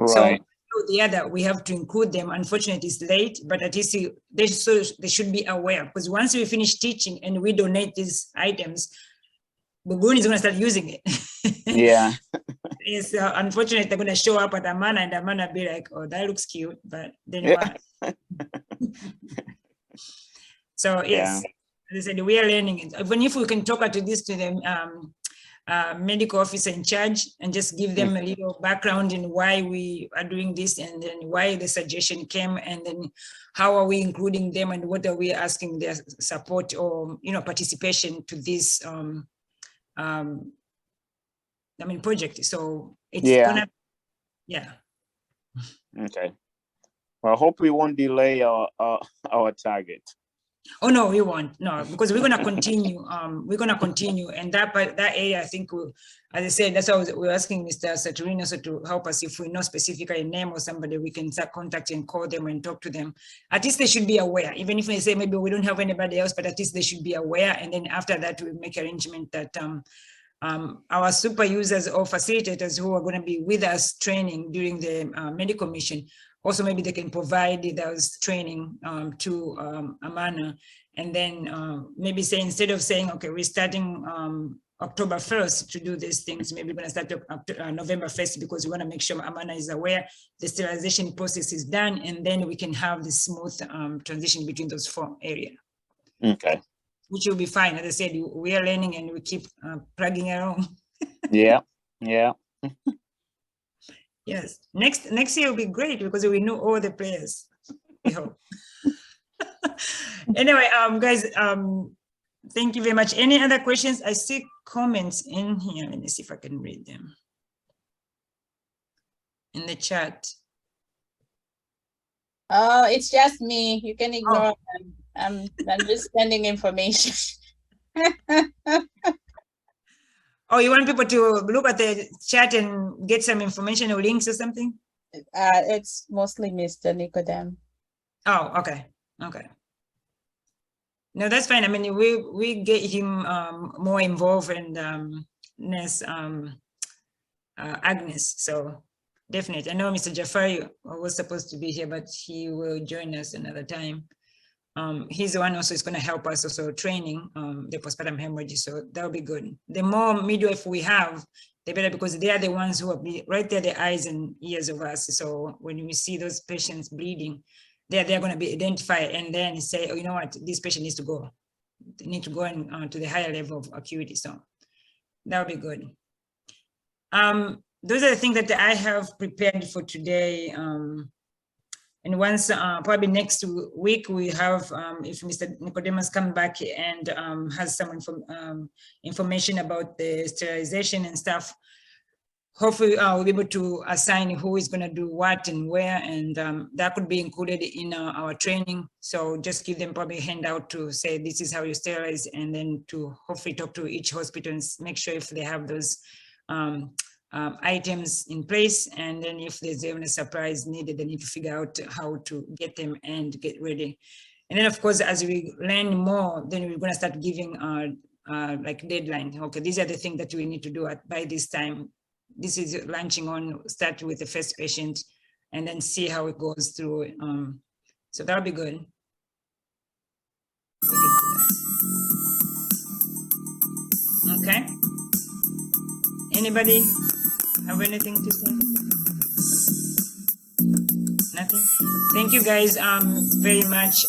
Right. So the other, we have to include them. Unfortunately, it's late, but at least they should be aware, because once we finish teaching and we donate these items, Buguruni is going to start using it. Yeah. It's unfortunate they're going to show up at Amana, and Amana be like, oh, that looks cute, but then what? So yes, as I said, we are learning it. Even if we can talk to the medical officer in charge and just give them a little background in why we are doing this, and then why the suggestion came, and then how are we including them, and what are we asking their support or participation to this project. So it's gonna, Okay. Well, I hope we won't delay our target. Oh no, we won't. No, because we're gonna continue. We're gonna continue, and that area, I think, as I said, that's why we're asking Mr. Saturino so to help us. If we know specifically a name or somebody, we can start contact and call them and talk to them. At least they should be aware. Even if they say maybe we don't have anybody else, but at least they should be aware. And then after that, we make arrangement that our super users or facilitators who are going to be with us training during the medical mission, also maybe they can provide those training to Amana, and then maybe say, instead of saying, okay, we're starting October 1st to do these things, maybe we're going to start November 1st, because we want to make sure Amana is aware the sterilization process is done, and then we can have the smooth transition between those 4 areas. Okay. Which will be fine. As I said, we are learning and we keep plugging along. Yeah. Yes. Next year will be great, because we know all the players. We hope. Anyway, guys, thank you very much. Any other questions? I see comments in here. Let me see if I can read them in the chat. Oh, it's just me. You can ignore them. I'm just sending information. Oh, you want people to look at the chat and get some information or links or something? It's mostly Mr. Nicodem. Oh, okay, okay. No, that's fine. I mean, we get him more involved and Agnes. So definitely, I know Mr. Jafari was supposed to be here, but he will join us another time. He's the one also is going to help us also training the postpartum hemorrhage. So that'll be good. The more midwife we have, the better, because they are the ones who will be right there, the eyes and ears of us. So when we see those patients bleeding, they're going to be identified and then say, oh, you know what, this patient needs to go. They need to go on to the higher level of acuity. So that'll be good. Those are the things that I have prepared for today. And once, probably next week, we have, if Mr. Nicodemus come back and has some information about the sterilization and stuff, hopefully we'll be able to assign who is going to do what and where, and that could be included in our training. So just give them probably a handout to say, this is how you sterilize, and then to hopefully talk to each hospital and make sure if they have those items in place, and then if there's even a surprise needed, they need to figure out how to get them and get ready. And then of course, as we learn more, then we're going to start giving like deadline. Okay, these are the things that we need to do by this time. This is launching on, start with the first patient and then see how it goes through. So that'll be good. Okay. Anybody have anything to say? Nothing? Thank you guys very much.